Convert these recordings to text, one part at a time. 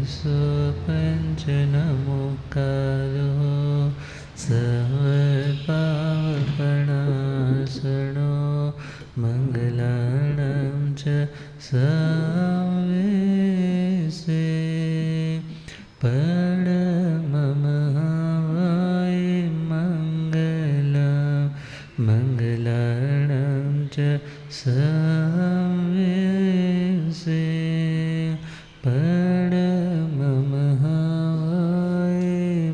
सो पंचनमुकारो सर्वपापनाशनो मंगलानां च सावेसे परममहावाय मंगलानां च सावेसे परममहावाय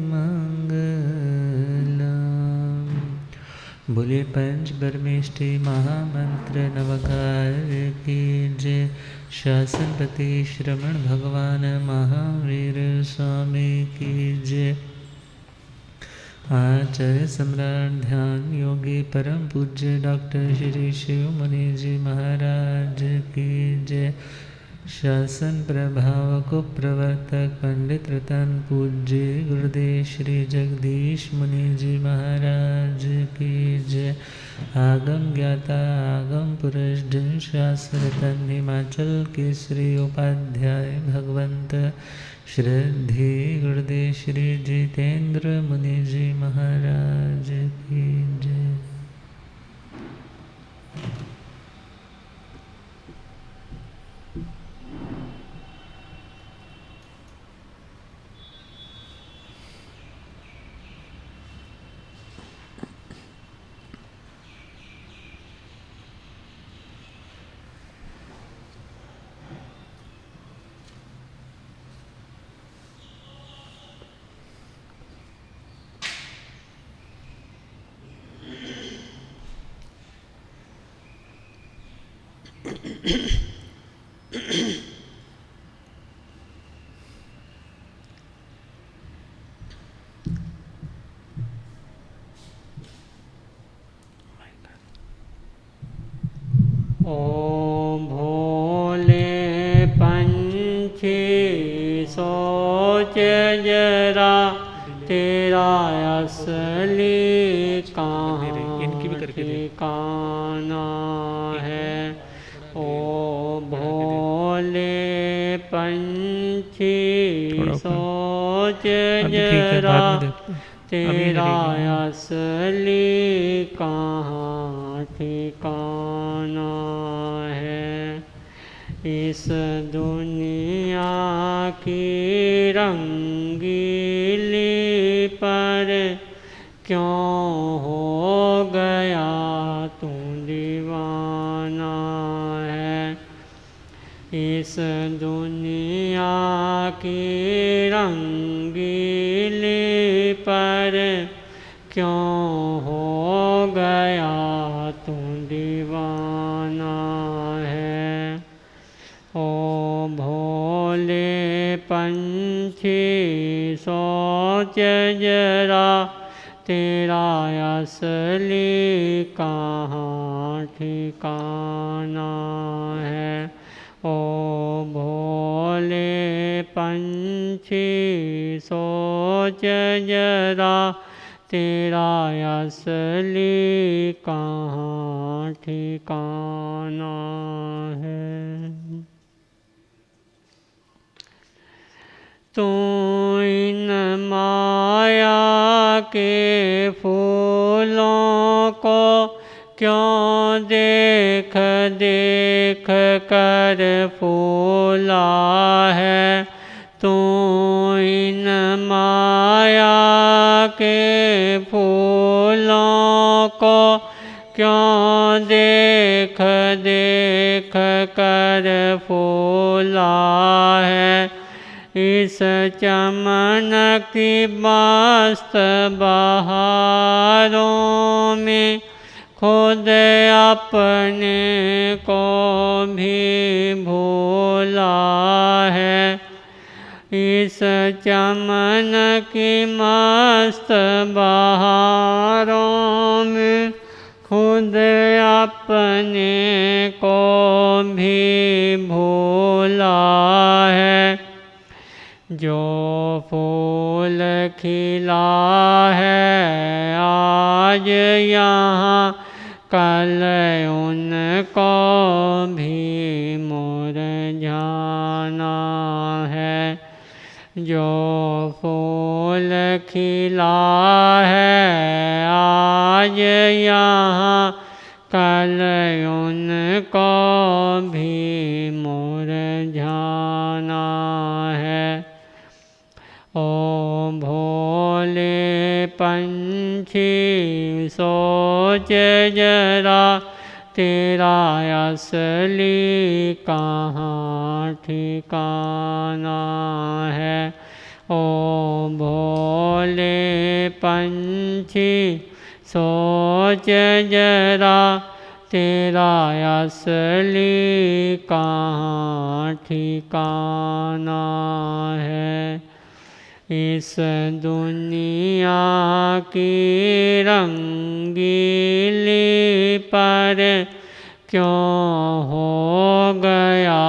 मंगलम्। बोलिए पंच परमेष्टि महामंत्र नवकार की जय। शासनपति श्रवण भगवान महावीर स्वामी की जय। आचार्य सम्राट ध्यान योगी परम पूज्य डॉक्टर श्री शिव मुनि जी महाराज की जय। शासन प्रभावक प्रवर्तक पंडित रतन पूज्य गुरुदेव श्री जगदीश मुनि जी महाराज की जय। आगम ज्ञाता आगम पुरुष शास्त्र रतन हिमाचल के श्री उपाध्याय भगवंत श्रद्धे गुरुदेव श्री जितेंद्र मुनि जी महाराज की जय। ओ भोले पंछी सोच जरा तेरा असली कहाँ ठिकाना है। ओ भोले पंछी सोच जरा तेरा असली कहाँ ठिकाना है। इस दुनिया की रंगीली पर क्यों हो गया तू दीवाना है। इस दुनिया की रंगीली पर क्यों हो गया तू दीवाना है। ओ भोले पंछी सोच जरा तेरा असली कहाँ ठिकाना है। ओ भोले पंछी सोच जरा तेरा असली कहाँ ठिकाना है। तू इन माया के फूलों को क्यों देख देख कर फूला है। तू इन माया के फूलों को क्यों देख देख कर फूला है। इस चमन की मस्त बहारों में खुद अपने को भी भूला है। इस चमन की मस्त बहारों में खुद अपने को भी भूला है। जो फूल खिला है आज यहाँ कल उनको भी मुरझाना है। जो फूल खिला है आज यहाँ कल उनको भी मुरझाना है। ओ भोले पंछी सोच जरा तेरा असली कहाँ ठिकाना है। ओ भोले पंछी सोच जरा तेरा असली कहाँ ठिकाना है। इस दुनिया की रंगीली पर क्यों हो गया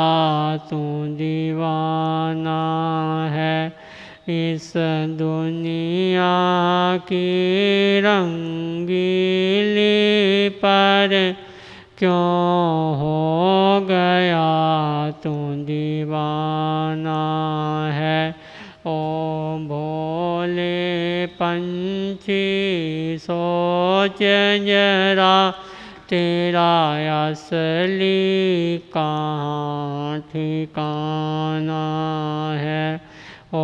तू दीवाना है। इस दुनिया की रंगीली पर क्यों हो गया तू दीवाना है। ओ भोले पंछी सोच जरा तेरा असली कहाँ ठिकाना है। ओ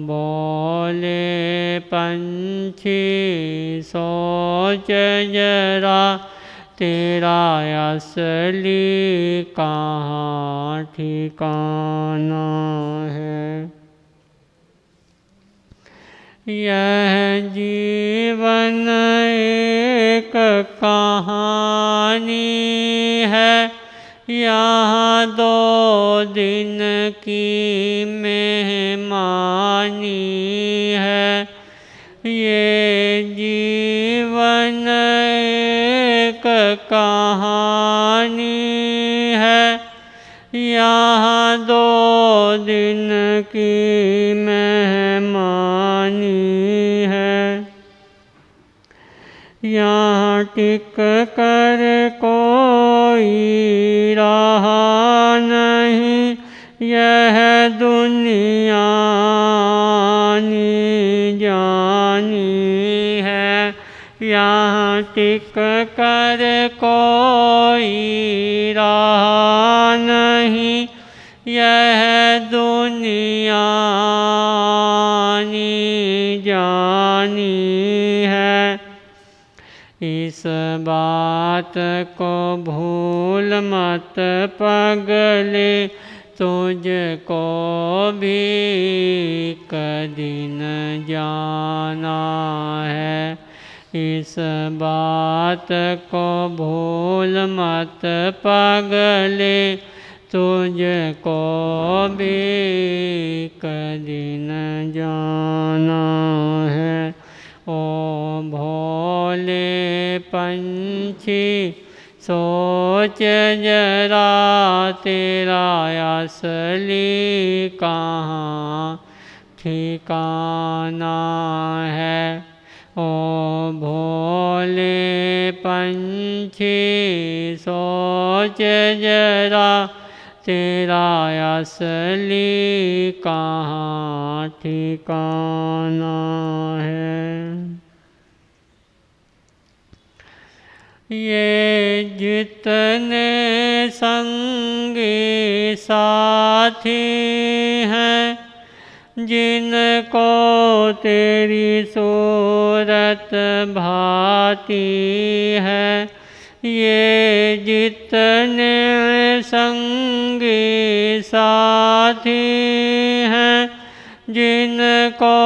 भोले पंछी सोच जरा तेरा असली कहाँ ठिकाना है। यह जीवन एक कहानी है, यहाँ 2 दिन की मेहमानी है। ये जीवन एक कहानी है, यहाँ 2 दिन की मेहमानी है। यहाँ टिक कर कोई रहा नहीं, यह दुनिया आनी जानी है। यहाँ टिक कर कोई रहा नहीं, यह दुनिया आनी जानी है। इस बात को भूल मत पगले, तुझको भी एक दिन जाना है। इस बात को भूल मत पगले, तुझको भी एक दिन जाना है। ओ भोले पंछी सोच जरा तेरा असली कहाँ ठिकाना है। ओ भोले पंछी सोच जरा तेरा असली कहाँ ठिकाना है। ये जितने संगी साथी हैं, जिनको तेरी सूरत भाती है, ये जितने संगी साथी हैं, जिनको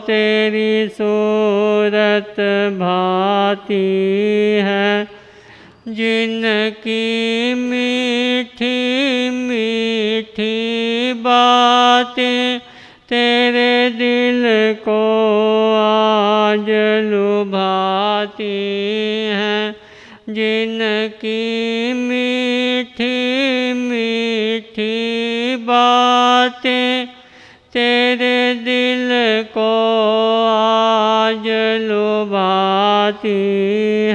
तेरी सूरत भाती है, जिनकी मीठी मीठी बातें तेरे दिल को आज लुभाती हैं, जिनकी मीठी मीठी बातें तेरे दिल को आज लुभाती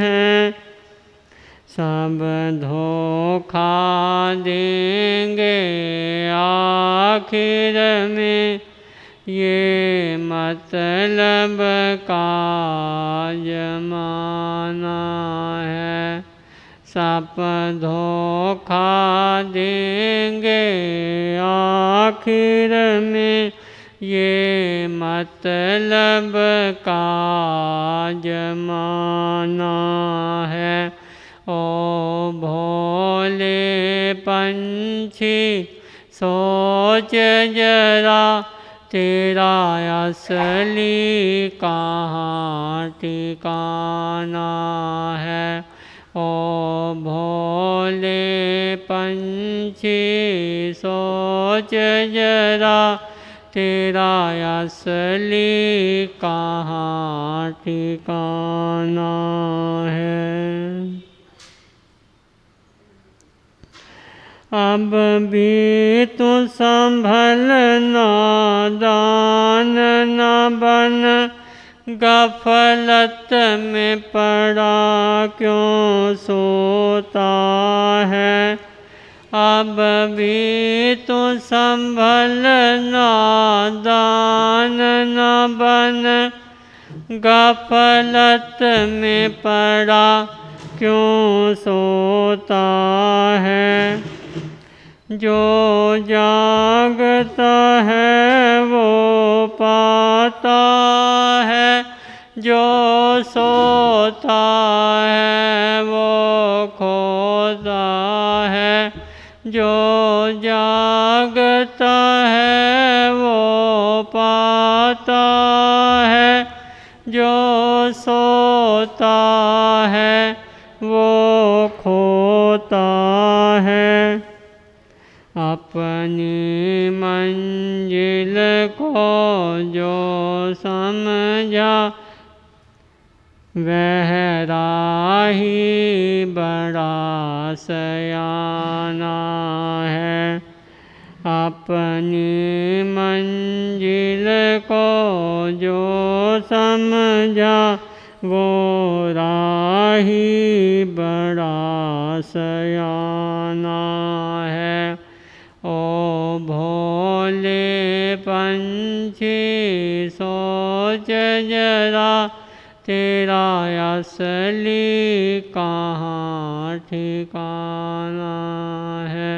हैं, सब धोखा देंगे आखिर में, ये मतलब काज माना है। सप धोखा देंगे आखिर में, ये मतलब काज माना है। ओ भोले पंछी सोच जरा, तेरा असली कहाँ ठिकाना है। ओ भोले पंछी सोच जरा, तेरा असली कहाँ ठिकाना है। अब भी तू संभल नादान न बन, गफलत में पड़ा क्यों सोता है। अब भी तू संभल नादान न बन, गफलत में पड़ा क्यों सोता है। जो जागता है वो पाता है, जो सोता है वो खोता है। जो जागता है वो पाता है, जो सोता है वो खोता है। अपनी मंजिल को जो समझा, वह राही बड़ा सयाना है। अपनी मंजिल को जो समझा, वो राही बड़ा सयाना है। ओ भोले पंछी सोच जरा, तेरा असली कहाँ ठिकाना है।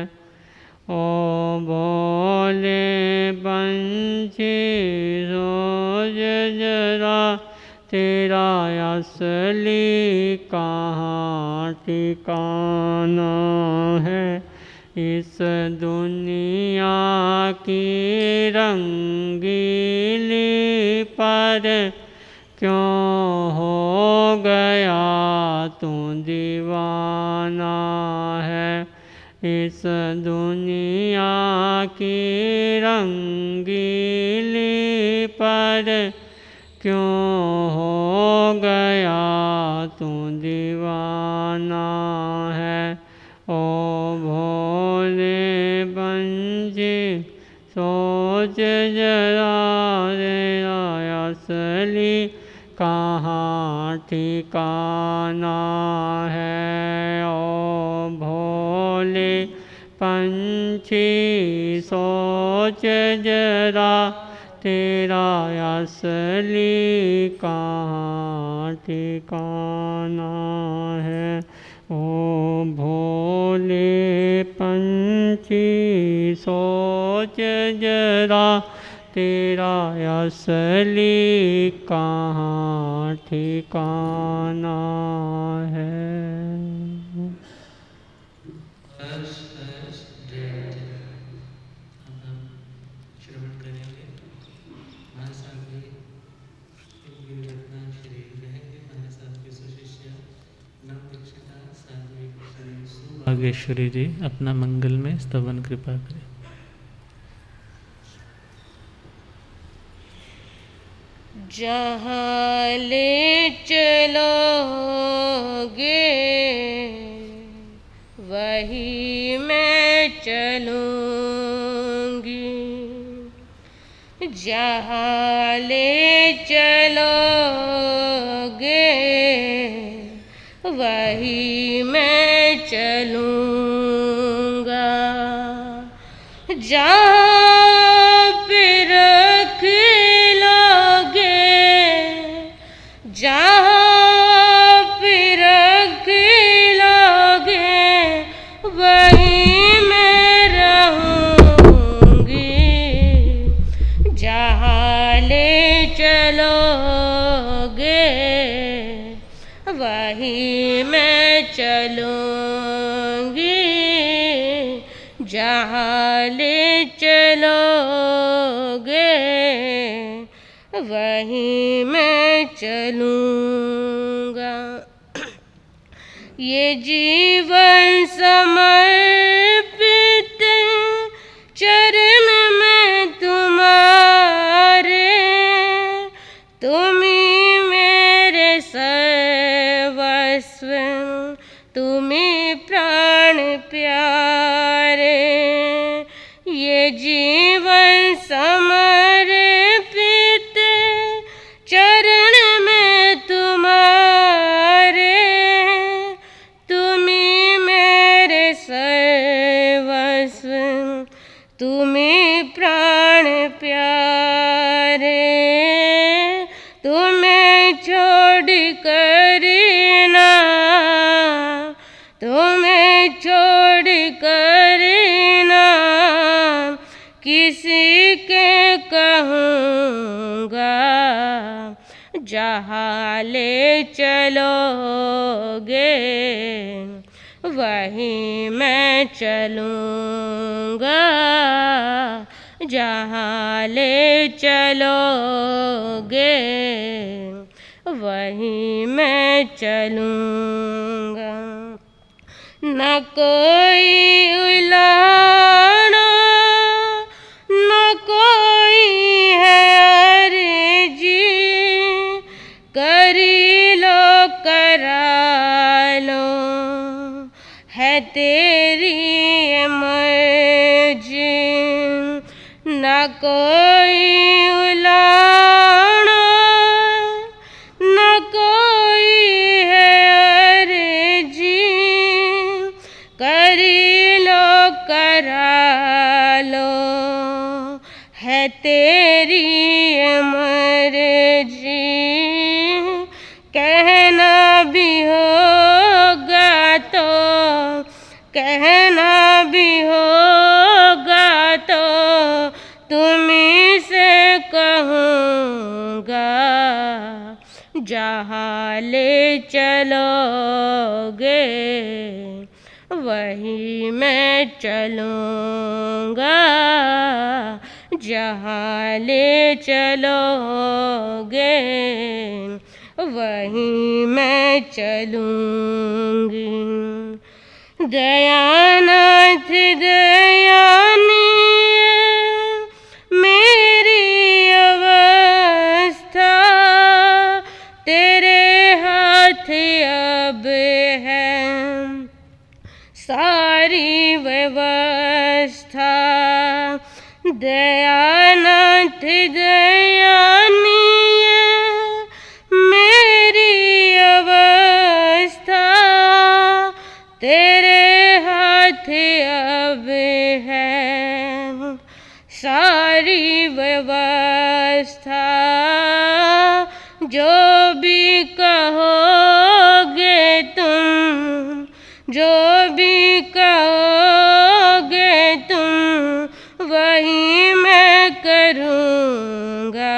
ओ भोले पंछी सोच जरा, तेरा असली कहाँ ठिकाना है। इस दुनिया की रंगीली पर क्यों हो गया तू दीवाना है। इस दुनिया की रंगीली पर क्यों हो गया तू दीवाना है। ओ भोले पंछी सोच जरा, तेरा असली कहाँ ठिकाना है। ओ भोले पंछी सोच जरा, तेरा असली कहाँ ठिकाना है। ओ भोले पंछी सोच जरा, तेरा असली कहाँ ठिकाना है। श्रवण करेंगे। महासाहेब के सुशिष्य नवदीक्षिता साध्वी भागेश्वरी जी अपना मंगल में स्तवन कृपा करें। जहाँ ले चलोगे वही मैं चलूँगी। जहाँ ले चलोगे वही मैं चलूँगा। जहाँ पे रख ले चलोगे वहीं मैं चलूँगी, जहाँ ले चलोगे वहीं मैं चलूँगा। ये जीवन समर्पित चरण में तुम्हारे, तुम्ही मेरे सर्वस्व, तुम्ही प्राण प्यारे। ये जीवन समर्पित चरण में तुम्हारे, तुम्ही मेरे सर्वस्व, तुम्ही प्राण प्यारे। तुम्हें छोड़ कर ना, तुम्हें छोड़ कर ना किसी के कहूँगा, जहाँ ले चलोगे वहीं मैं चलूँगा, जहाँ ले चलोगे वहीं मैं चलूँगा। न कोई उलाना, न कोई है अर्जी, करी लो करा लो, है तेरी मर्जी। न कोई उलाना, न कोई है अर्जी, करी लो करा लो, है तेरी मर्जी। कहना भी होगा तो, कहना भी होगा तो तुम्हीं से कहूँगा, जहाँ ले चलोगे वहीं मैं चलूँगा, जहाँ ले चलोगे वहीं मैं चलूँगी। दयानाथ दयानीय मेरी अवस्था, तेरे हाथ अब है सारी व्यवस्था। दयानाथ दयानीय मेरी अवस्था, तेरे हाथ अब है सारी व्यवस्था। जो भी कहोगे तुम, जो भी कहोगे तुम वही मैं करूँगा,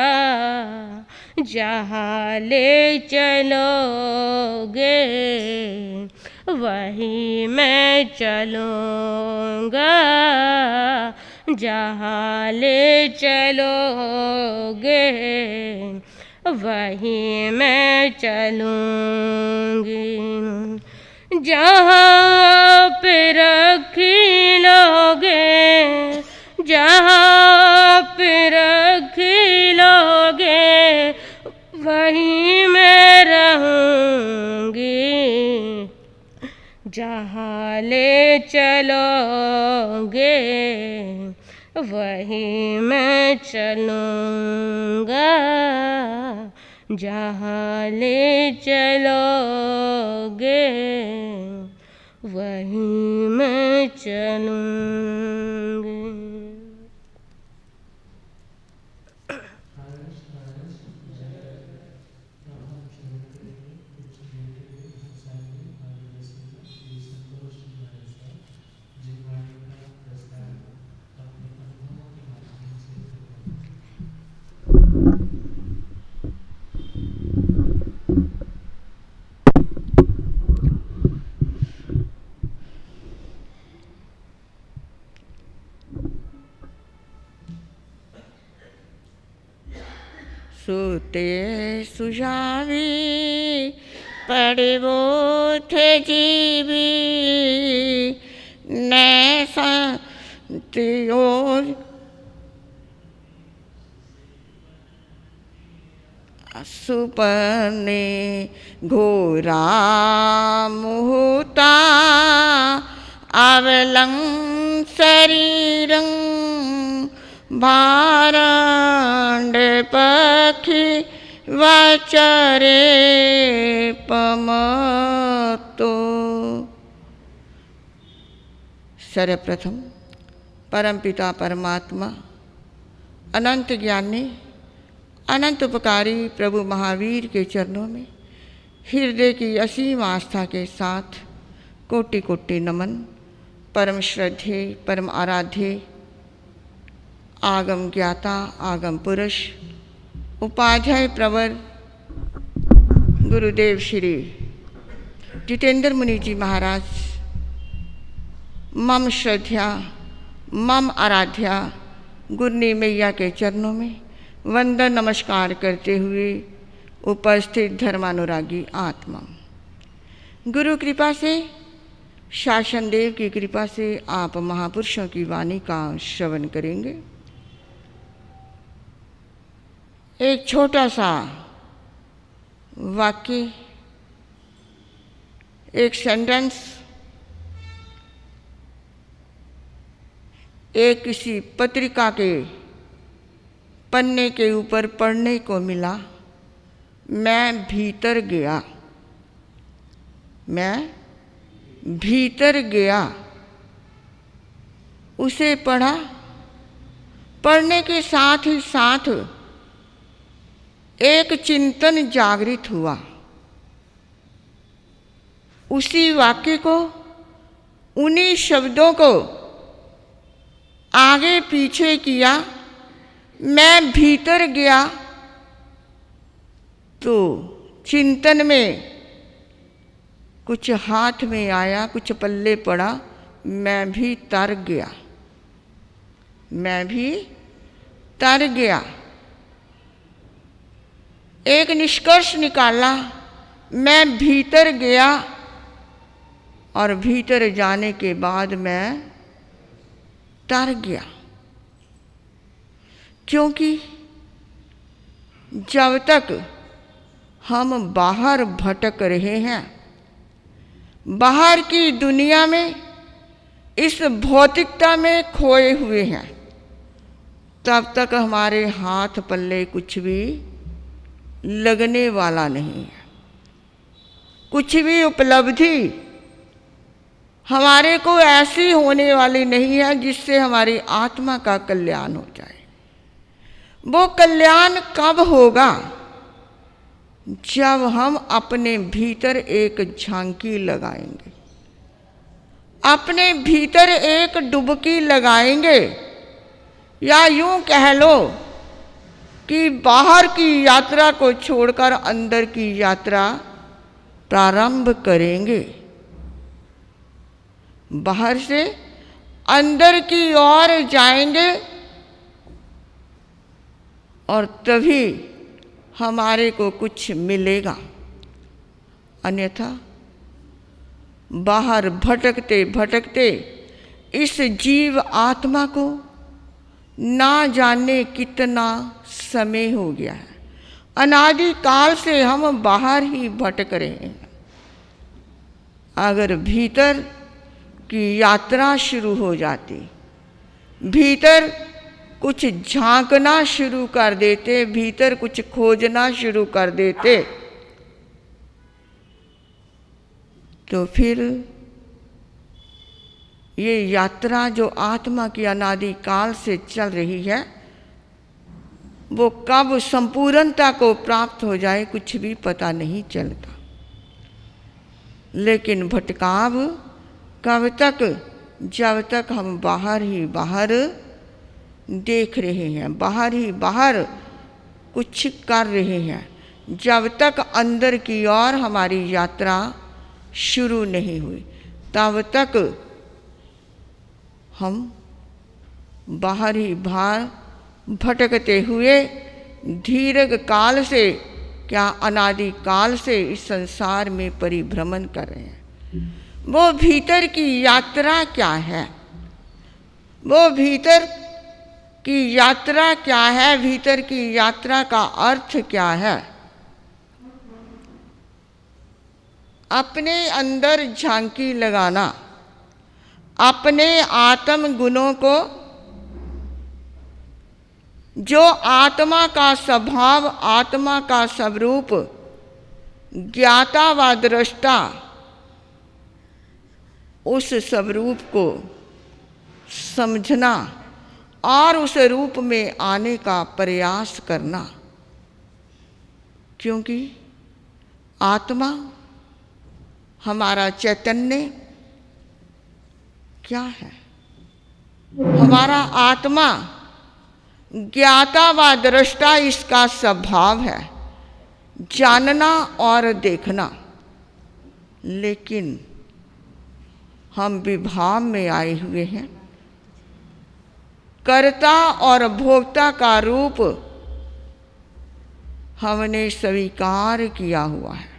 जहाँ ले चलोगे वहीं मैं चलूँगा, जहाँ ले चलोगे वहीं मैं चलूँगी। जहाँ पे रख लोगे, जहाँ पे रख लोगे वहीं मैं रहूँगी, जहाँ ले चलोगे वहीं मैं चलूँगा, जहाँ ले चलोगे वहीं मैं चलूँगी। सूते सुझावी पड़बो थे जीवी न संतियो सुपने घोरा मुहूता अवलं शरीरं भारांड पक्षी वचरे पमतो। सर्वप्रथम परमपिता परमात्मा अनंत ज्ञानी अनंत उपकारी प्रभु महावीर के चरणों में हृदय की असीम आस्था के साथ कोटि कोटि नमन। परम श्रद्धेय परम आराध्य आगम ज्ञाता आगम पुरुष उपाध्याय प्रवर गुरुदेव श्री जितेंद्र मुनि जी महाराज, मम श्रद्धा मम आराध्या गुरनी मैया के चरणों में वंदन नमस्कार करते हुए उपस्थित धर्मानुरागी आत्मा, गुरु कृपा से शासन देव की कृपा से आप महापुरुषों की वाणी का श्रवण करेंगे। एक छोटा सा वाक्य, एक सेंटेंस, एक किसी पत्रिका के पन्ने के ऊपर पढ़ने को मिला। मैं भीतर गया, मैं भीतर गया। उसे पढ़ा, पढ़ने के साथ ही साथ एक चिंतन जागृत हुआ। उसी वाक्य को, उन्हीं शब्दों को आगे पीछे किया। मैं भीतर गया तो चिंतन में कुछ हाथ में आया, कुछ पल्ले पड़ा। मैं भी तर गया, मैं भी तर गया। एक निष्कर्ष निकाला, मैं भीतर गया और भीतर जाने के बाद मैं तर गया। क्योंकि जब तक हम बाहर भटक रहे हैं, बाहर की दुनिया में, इस भौतिकता में खोए हुए हैं, तब तक हमारे हाथ पल्ले कुछ भी लगने वाला नहीं है। कुछ भी उपलब्धि हमारे को ऐसी होने वाली नहीं है जिससे हमारी आत्मा का कल्याण हो जाए। वो कल्याण कब होगा? जब हम अपने भीतर एक झांकी लगाएंगे, अपने भीतर एक डुबकी लगाएंगे, या यूं कह लो कि बाहर की यात्रा को छोड़कर अंदर की यात्रा प्रारंभ करेंगे। बाहर से अंदर की ओर जाएंगे और तभी हमारे को कुछ मिलेगा। अन्यथा बाहर भटकते भटकते इस जीव आत्मा को ना जाने कितना समय हो गया है। अनादि काल से हम बाहर ही भटक रहे हैं। अगर भीतर की यात्रा शुरू हो जाती, भीतर कुछ झांकना शुरू कर देते, भीतर कुछ खोजना शुरू कर देते, तो फिर ये यात्रा जो आत्मा की अनादि काल से चल रही है, वो कब संपूर्णता को प्राप्त हो जाए कुछ भी पता नहीं चलता। लेकिन भटकाव कब तक? जब तक हम बाहर ही बाहर देख रहे हैं, बाहर ही बाहर कुछ कर रहे हैं, जब तक अंदर की ओर हमारी यात्रा शुरू नहीं हुई, तब तक हम बाहर ही बाहर भटकते हुए दीर्घ काल से क्या अनादि काल से इस संसार में परिभ्रमण कर रहे हैं। वो भीतर की यात्रा क्या है, वो भीतर की यात्रा क्या है, भीतर की यात्रा का अर्थ क्या है। अपने अंदर झांकी लगाना, अपने आत्म गुणों को, जो आत्मा का स्वभाव, आत्मा का स्वरूप, ज्ञाता व दृष्टा, उस स्वरूप को समझना और उस रूप में आने का प्रयास करना। क्योंकि आत्मा, हमारा चैतन्य क्या है? हमारा आत्मा ज्ञाता व दृष्टा, इसका स्वभाव है जानना और देखना। लेकिन हम विभाव में आए हुए हैं, कर्ता और भोक्ता का रूप हमने स्वीकार किया हुआ है।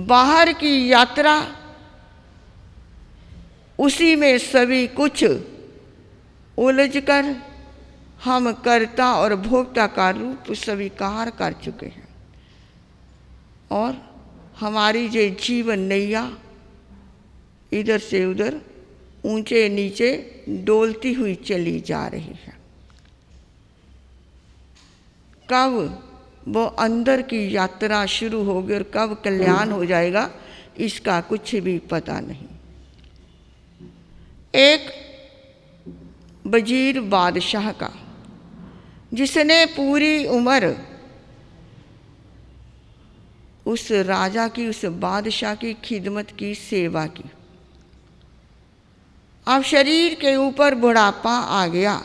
बाहर की यात्रा, उसी में सभी कुछ उलझकर हम कर्ता और भोक्ता का रूप स्वीकार कर चुके हैं और हमारी जो जीवन नैया इधर से उधर, ऊंचे नीचे डोलती हुई चली जा रही है। कब वो अंदर की यात्रा शुरू होगी और कब कल्याण हो जाएगा, इसका कुछ भी पता नहीं। एक वजीर बादशाह का, जिसने पूरी उम्र उस राजा की, उस बादशाह की खिदमत की, सेवा की। अब शरीर के ऊपर बुढ़ापा आ गया,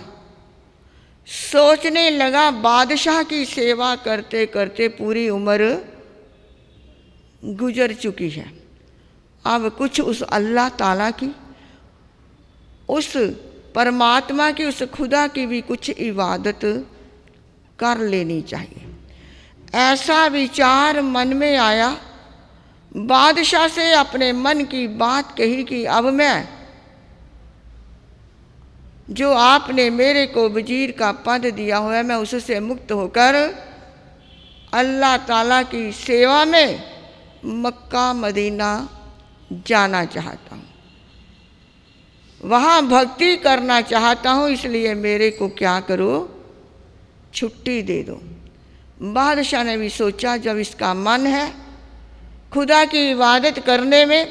सोचने लगा बादशाह की सेवा करते करते पूरी उम्र गुजर चुकी है, अब कुछ उस अल्लाह ताला की, उस परमात्मा की, उस खुदा की भी कुछ इबादत कर लेनी चाहिए। ऐसा विचार मन में आया। बादशाह से अपने मन की बात कही कि अब मैं, जो आपने मेरे को वजीर का पद दिया हुआ है, मैं उससे मुक्त होकर अल्लाह ताला की सेवा में मक्का मदीना जाना चाहता हूँ, वहाँ भक्ति करना चाहता हूँ, इसलिए मेरे को क्या करो, छुट्टी दे दो। बादशाह ने भी सोचा, जब इसका मन है खुदा की इबादत करने में,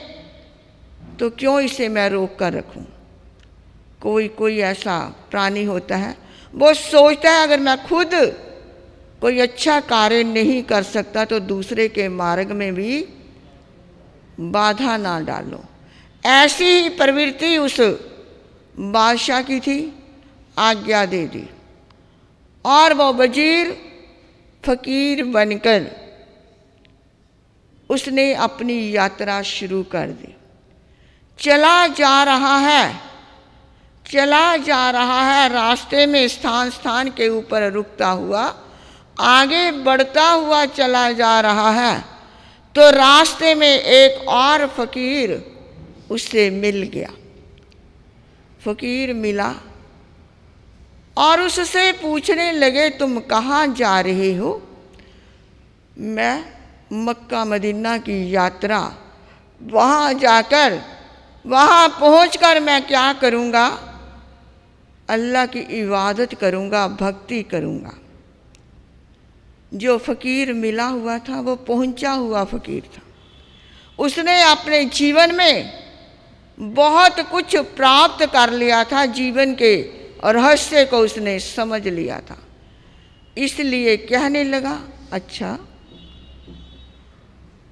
तो क्यों इसे मैं रोक कर रखूं। कोई ऐसा प्राणी होता है, वो सोचता है अगर मैं खुद कोई अच्छा कार्य नहीं कर सकता तो दूसरे के मार्ग में भी बाधा ना डालो। ऐसी ही प्रवृत्ति उस बादशाह की थी। आज्ञा दे दी और वो वजीर फकीर बनकर उसने अपनी यात्रा शुरू कर दी। चला जा रहा है, रास्ते में स्थान स्थान के ऊपर रुकता हुआ आगे बढ़ता हुआ चला जा रहा है, तो रास्ते में एक और फकीर उससे मिल गया। फकीर मिला और उससे पूछने लगे, तुम कहाँ जा रहे हो? मैं मक्का मदीना की यात्रा, वहाँ जाकर, वहाँ पहुँचकर मैं क्या करूँगा? अल्लाह की इबादत करूँगा, भक्ति करूँगा। जो फकीर मिला हुआ था वो पहुँचा हुआ फकीर था। उसने अपने जीवन में बहुत कुछ प्राप्त कर लिया था, जीवन के रहस्य को उसने समझ लिया था। इसलिए कहने लगा, अच्छा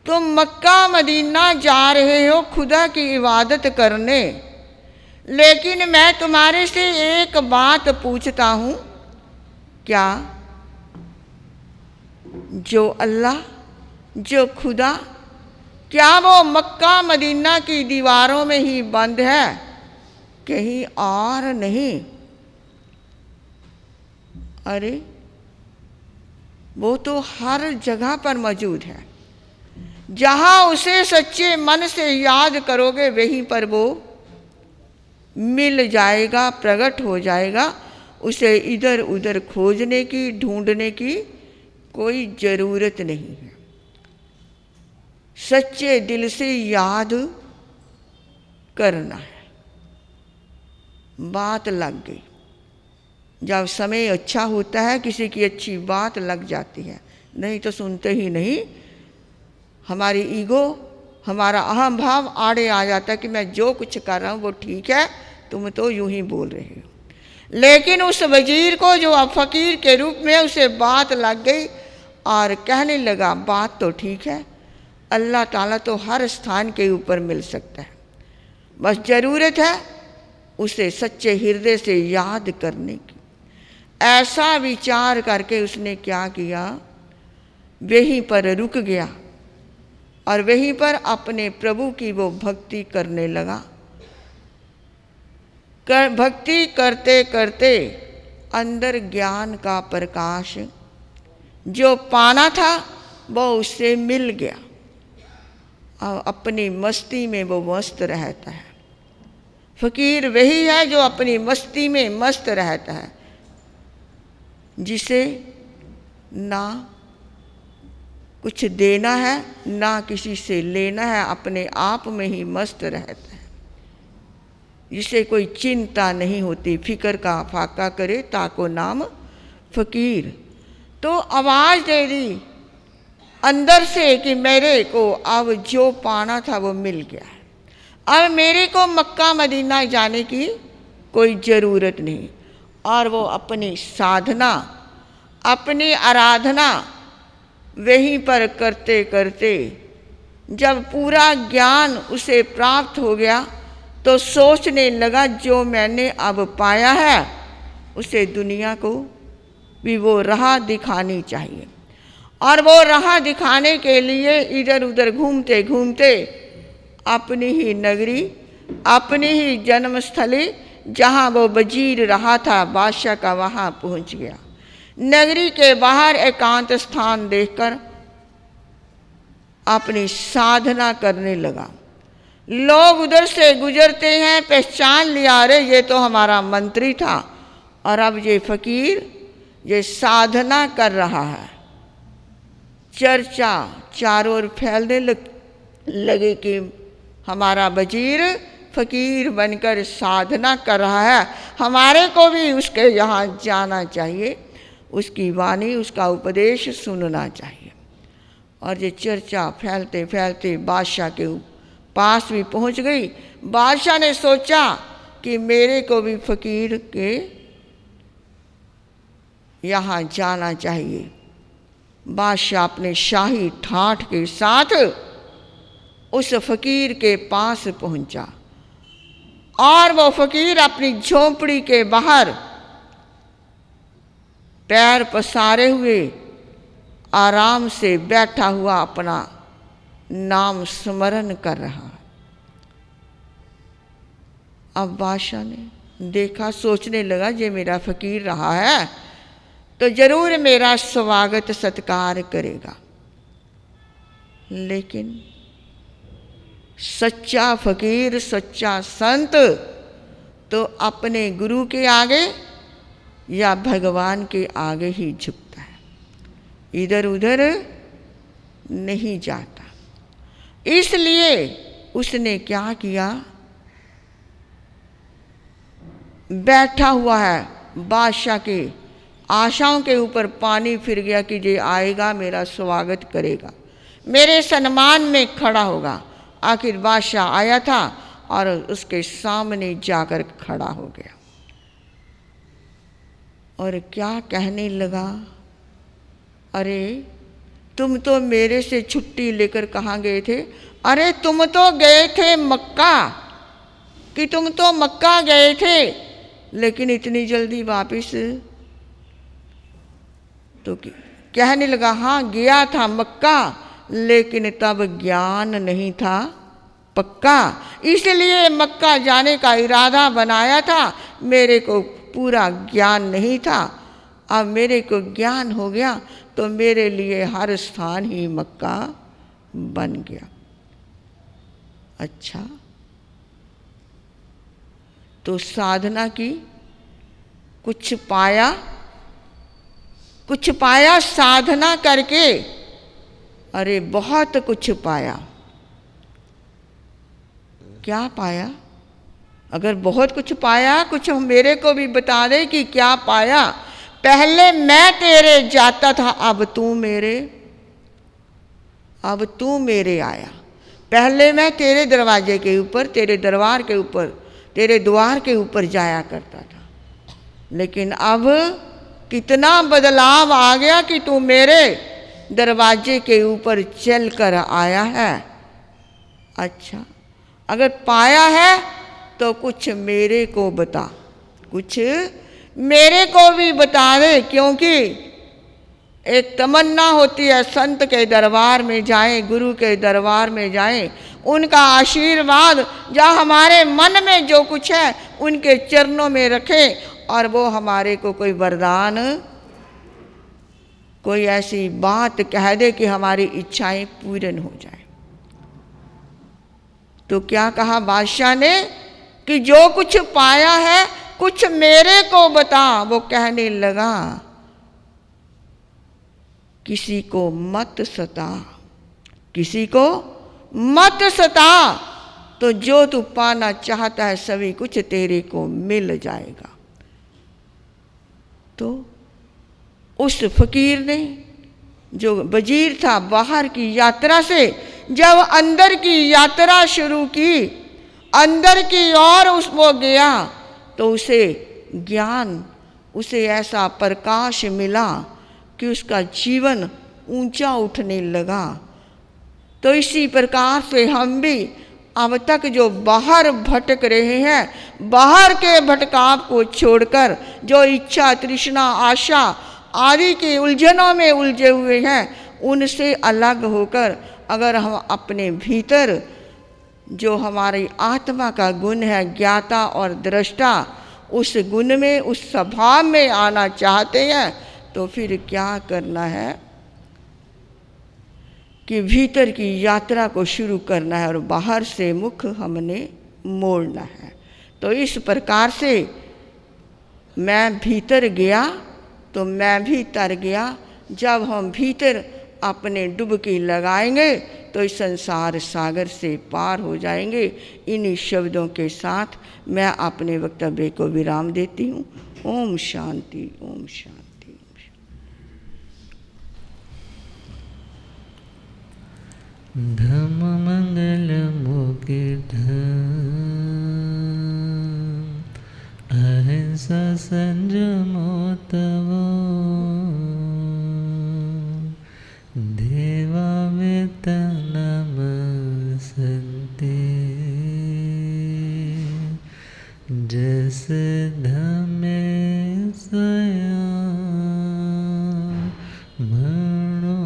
तुम मक्का मदीना जा रहे हो खुदा की इबादत करने, लेकिन मैं तुम्हारे से एक बात पूछता हूँ, क्या जो अल्लाह, जो खुदा, क्या वो मक्का मदीना की दीवारों में ही बंद है, कहीं और नहीं? अरे वो तो हर जगह पर मौजूद है। जहाँ उसे सच्चे मन से याद करोगे वहीं पर वो मिल जाएगा, प्रकट हो जाएगा। उसे इधर उधर खोजने की, ढूंढने की कोई ज़रूरत नहीं है। सच्चे दिल से याद करना है। बात लग गई। जब समय अच्छा होता है किसी की अच्छी बात लग जाती है, नहीं तो सुनते ही नहीं। हमारी ईगो, हमारा अहम भाव आड़े आ जाता है कि मैं जो कुछ कर रहा हूँ वो ठीक है, तुम तो यूं ही बोल रहे हो। लेकिन उस वजीर को जो अब फ़कीर के रूप में उसे बात लग गई और कहने लगा बात तो ठीक है, अल्लाह ताला तो हर स्थान के ऊपर मिल सकता है, बस ज़रूरत है उसे सच्चे हृदय से याद करने की। ऐसा विचार करके उसने क्या किया, वहीं पर रुक गया और वहीं पर अपने प्रभु की वो भक्ति करने लगा। भक्ति करते करते अंदर ज्ञान का प्रकाश जो पाना था वो उससे मिल गया और अपनी मस्ती में वो मस्त रहता है। फ़कीर वही है जो अपनी मस्ती में मस्त रहता है, जिसे ना कुछ देना है ना किसी से लेना है, अपने आप में ही मस्त रहता है, जिसे कोई चिंता नहीं होती। फिक्र का फाका करे ताको नाम फ़कीर। तो आवाज़ दे दी अंदर से कि मेरे को अब जो पाना था वो मिल गया है, अब मेरे को मक्का मदीना जाने की कोई ज़रूरत नहीं। और वो अपनी साधना, अपनी आराधना वहीं पर करते करते जब पूरा ज्ञान उसे प्राप्त हो गया तो सोचने लगा जो मैंने अब पाया है उसे दुनिया को भी वो राह दिखानी चाहिए। और वो राह दिखाने के लिए इधर उधर घूमते घूमते अपनी ही नगरी, अपनी ही जन्मस्थली जहाँ वो वजीर रहा था बादशाह का, वहाँ पहुँच गया। नगरी के बाहर एकांत स्थान देखकर अपनी साधना करने लगा। लोग उधर से गुजरते हैं, पहचान लिया, अरे ये तो हमारा मंत्री था और अब ये फ़कीर ये साधना कर रहा है। चर्चा चारों ओर फैलने लगे कि हमारा वजीर फ़कीर बनकर साधना कर रहा है, हमारे को भी उसके यहाँ जाना चाहिए, उसकी वाणी, उसका उपदेश सुनना चाहिए। और ये चर्चा फैलते फैलते बादशाह के पास भी पहुँच गई। बादशाह ने सोचा कि मेरे को भी फ़कीर के यहाँ जाना चाहिए। बादशाह अपने शाही ठाठ के साथ उस फ़कीर के पास पहुँचा और वो फ़कीर अपनी झोंपड़ी के बाहर पैर पसारे हुए आराम से बैठा हुआ अपना नाम स्मरण कर रहा। अब बादशाह ने देखा, सोचने लगा ये मेरा फ़कीर रहा है तो ज़रूर मेरा स्वागत सत्कार करेगा। लेकिन सच्चा फ़कीर, सच्चा संत तो अपने गुरु के आगे या भगवान के आगे ही झुकता है, इधर उधर नहीं जाता। इसलिए उसने क्या किया, बैठा हुआ है, बादशाह के आशाओं के ऊपर पानी फिर गया कि ये आएगा मेरा स्वागत करेगा, मेरे सम्मान में खड़ा होगा। आखिर बादशाह आया था और उसके सामने जाकर खड़ा हो गया और क्या कहने लगा, अरे तुम तो मेरे से छुट्टी लेकर कहाँ गए थे? अरे तुम तो गए थे मक्का, कि तुम तो मक्का गए थे लेकिन इतनी जल्दी वापस? तो कहने लगा हाँ गया था मक्का, लेकिन तब ज्ञान नहीं था पक्का, इसलिए मक्का जाने का इरादा बनाया था, मेरे को पूरा ज्ञान नहीं था। अब मेरे को ज्ञान हो गया तो मेरे लिए हर स्थान ही मक्का बन गया। अच्छा, तो साधना की, कुछ पाया साधना करके। अरे बहुत कुछ पाया। क्या पाया? अगर बहुत कुछ पाया, कुछ मेरे को भी बता दे कि क्या पाया। पहले मैं तेरे जाता था, अब तू मेरे आया। पहले मैं तेरे दरवाजे के ऊपर, तेरे दरबार के ऊपर, तेरे द्वार के ऊपर जाया करता था, लेकिन अब कितना बदलाव आ गया कि तू मेरे दरवाजे के ऊपर चल कर आया है। अच्छा, अगर पाया है तो कुछ मेरे को बता, कुछ मेरे को भी बता दे, क्योंकि एक तमन्ना होती है संत के दरबार में जाएं, गुरु के दरबार में जाएं, उनका आशीर्वाद जहाँ हमारे मन में जो कुछ है उनके चरणों में रखें और वो हमारे को कोई वरदान, कोई ऐसी बात कह दे कि हमारी इच्छाएं पूर्ण हो जाए। तो क्या कहा बादशाह ने कि जो कुछ पाया है कुछ मेरे को बता। वो कहने लगा किसी को मत सता, किसी को मत सता, तो जो तू पाना चाहता है सभी कुछ तेरे को मिल जाएगा। तो उस फकीर ने, जो वजीर था, बाहर की यात्रा से जब अंदर की यात्रा शुरू की, अंदर की ओर वो गया, तो उसे ज्ञान, उसे ऐसा प्रकाश मिला कि उसका जीवन ऊंचा उठने लगा। तो इसी प्रकार से हम भी अब तक जो बाहर भटक रहे हैं, बाहर के भटकाव को छोड़कर जो इच्छा, तृष्णा, आशा आदि की उलझनों में उलझे हुए हैं, उनसे अलग होकर अगर हम अपने भीतर जो हमारी आत्मा का गुण है, ज्ञाता और दृष्टा, उस गुण में, उस स्वभाव में आना चाहते हैं, तो फिर क्या करना है कि भीतर की यात्रा को शुरू करना है और बाहर से मुख हमने मोड़ना है। तो इस प्रकार से मैं भीतर गया तो मैं भी तर गया। जब हम भीतर अपने डुबकी लगाएंगे तो इस संसार सागर से पार हो जाएंगे। इन्हीं शब्दों के साथ मैं अपने वक्तव्य को विराम देती हूँ। ओम शांति, ओम शांति। धम्म मंगल मुकुट, अहिंसा संयमो तव, देवा वेत नमस्ते, जस धमे स्वयं मनो।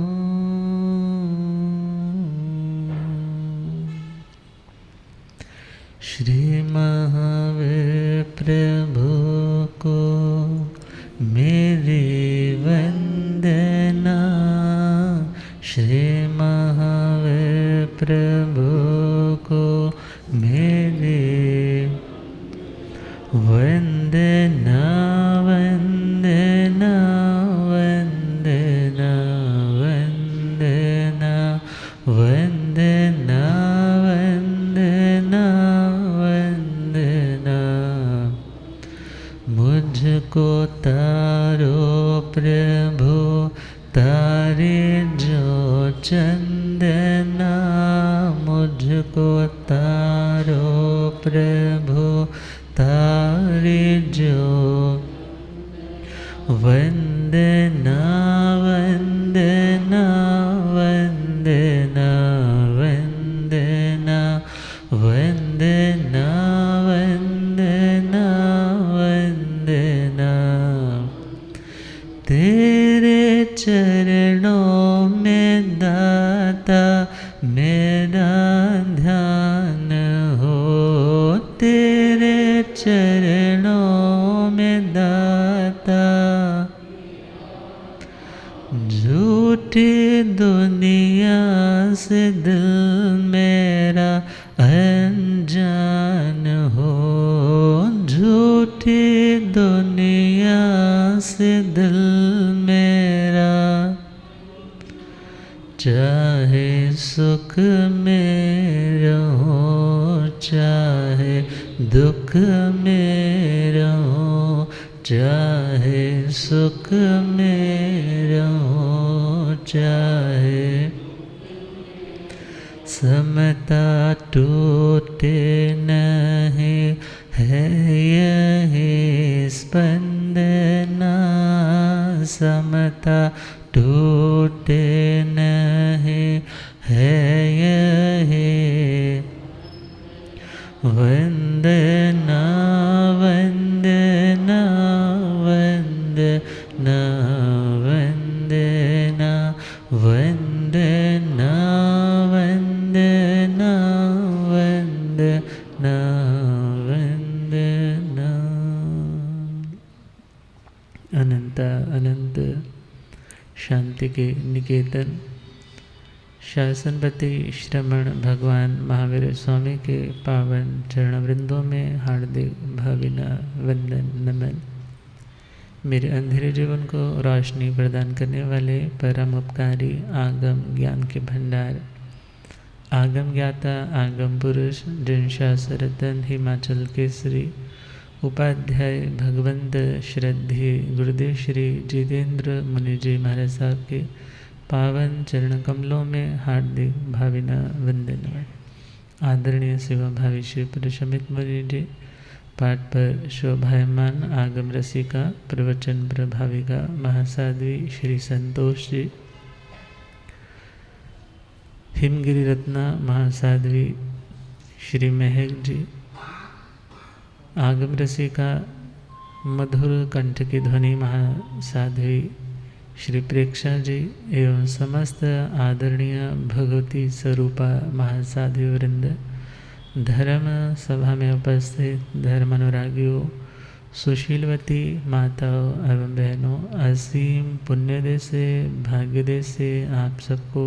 श्री महावीर प्रभु को मेरी वंदना, श्री महावीर प्रभु को मेरी वंदना, वंदना, वंदना, वंदना, वंदना, वंदना, वंदना। मुझको तारो प्रभु तारे जो चंदना, मुझको तारो प्रभु तारे जो वंदना, वंदना, वंदना, वंदना, वंदना, वंदना, वंदना। तेरे चरणों में दाता मेरा ध्यान हो, तेरे चरणों में दाता झूठी दुनिया से दिल मेरा अनजान हो, झूठी दुनिया से दिल मेरा, चाहे सुख में रहो चाहे दुख में रहो, चाहे सुख में रहो चाहे, समता टूटे नहीं है यही स्पंदना, समता टूटे नहीं है यही, वंदना वंदना वंदना वंदना वंदना वंदना वंदना वंदना। अनंत अनंत शांति के निकेतन शासनपति श्रमण भगवान महावीर स्वामी के पावन चरणवृंदों में हार्दिक भावना वंदन नमन। मेरे अंधेरे जीवन को रोशनी प्रदान करने वाले परम उपकारी आगम ज्ञान के भंडार, आगम ज्ञाता आगम पुरुष जिन शास्त्ररत्न हिमाचल केसरी उपाध्याय भगवंत श्रद्धेय गुरुदेव श्री जितेंद्र मुनि जी महाराज साहब के पावन चरण कमलों में हार्दिक भावना वंदन। आदरणीय सेवा भावी श्री पुरुषोत्तम मुनि जी, पाठ पर शोभायमान आगम रसिका प्रवचन प्रभाविका महासाध्वी श्री संतोष जी, हिमगिरी रत्ना महासाध्वी श्री महक जी, आगम रसिका मधुर कंठ की ध्वनि महासाध्वी श्री प्रेक्षा जी एवं समस्त आदरणीय भगवती स्वरूपा महासाध्वी वृंद, धर्म सभा में उपस्थित धर्म अनुरागियों, सुशीलवती माताओं एवं बहनों, असीम पुण्यदय से भाग्यदय से आप सबको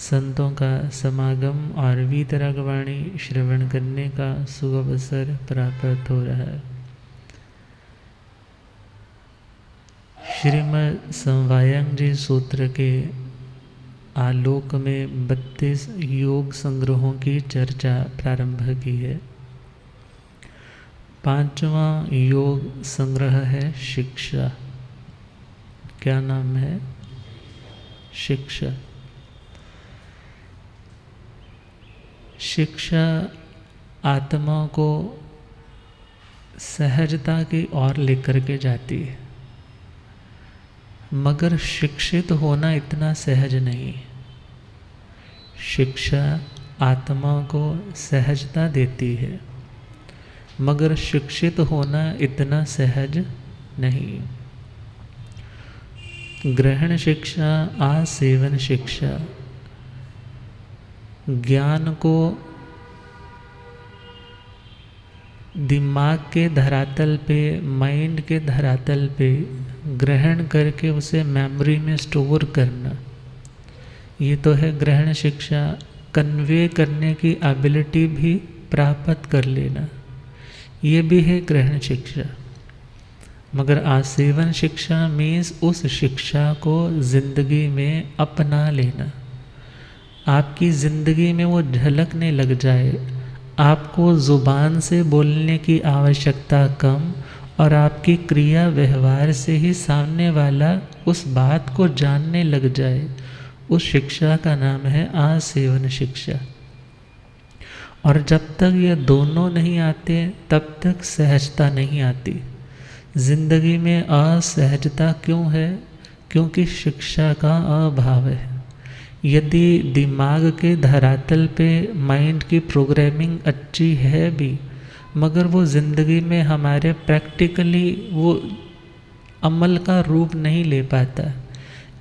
संतों का समागम और वीतरागवाणी श्रवण करने का शुभ अवसर प्राप्त हो रहा है। श्रीमद् समवायंग जी सूत्र के आलोक में 32 योग संग्रहों की चर्चा प्रारंभ की है। 5वां योग संग्रह है शिक्षा। क्या नाम है? शिक्षा। शिक्षा आत्मा को सहजता की ओर लेकर के जाती है, मगर शिक्षित होना इतना सहज नहीं। शिक्षा आत्मा को सहजता देती है, मगर शिक्षित होना इतना सहज नहीं। ग्रहण शिक्षा, आसेवन शिक्षा ज्ञान को दिमाग के धरातल पे, माइंड के धरातल पे ग्रहण करके उसे मेमोरी में स्टोर करना, ये तो है ग्रहण शिक्षा। कन्वे करने की एबिलिटी भी प्राप्त कर लेना, ये भी है ग्रहण शिक्षा। मगर आसेवन शिक्षा मीन्स उस शिक्षा को जिंदगी में अपना लेना, आपकी ज़िंदगी में वो झलकने लग जाए। आपको ज़ुबान से बोलने की आवश्यकता कम और आपकी क्रिया व्यवहार से ही सामने वाला उस बात को जानने लग जाए। उस शिक्षा का नाम है आसेवन शिक्षा। और जब तक ये दोनों नहीं आते तब तक सहजता नहीं आती। जिंदगी में असहजता क्यों है? क्योंकि शिक्षा का अभाव है। यदि दिमाग के धरातल पे माइंड की प्रोग्रामिंग अच्छी है भी, मगर वो ज़िंदगी में हमारे प्रैक्टिकली वो अमल का रूप नहीं ले पाता।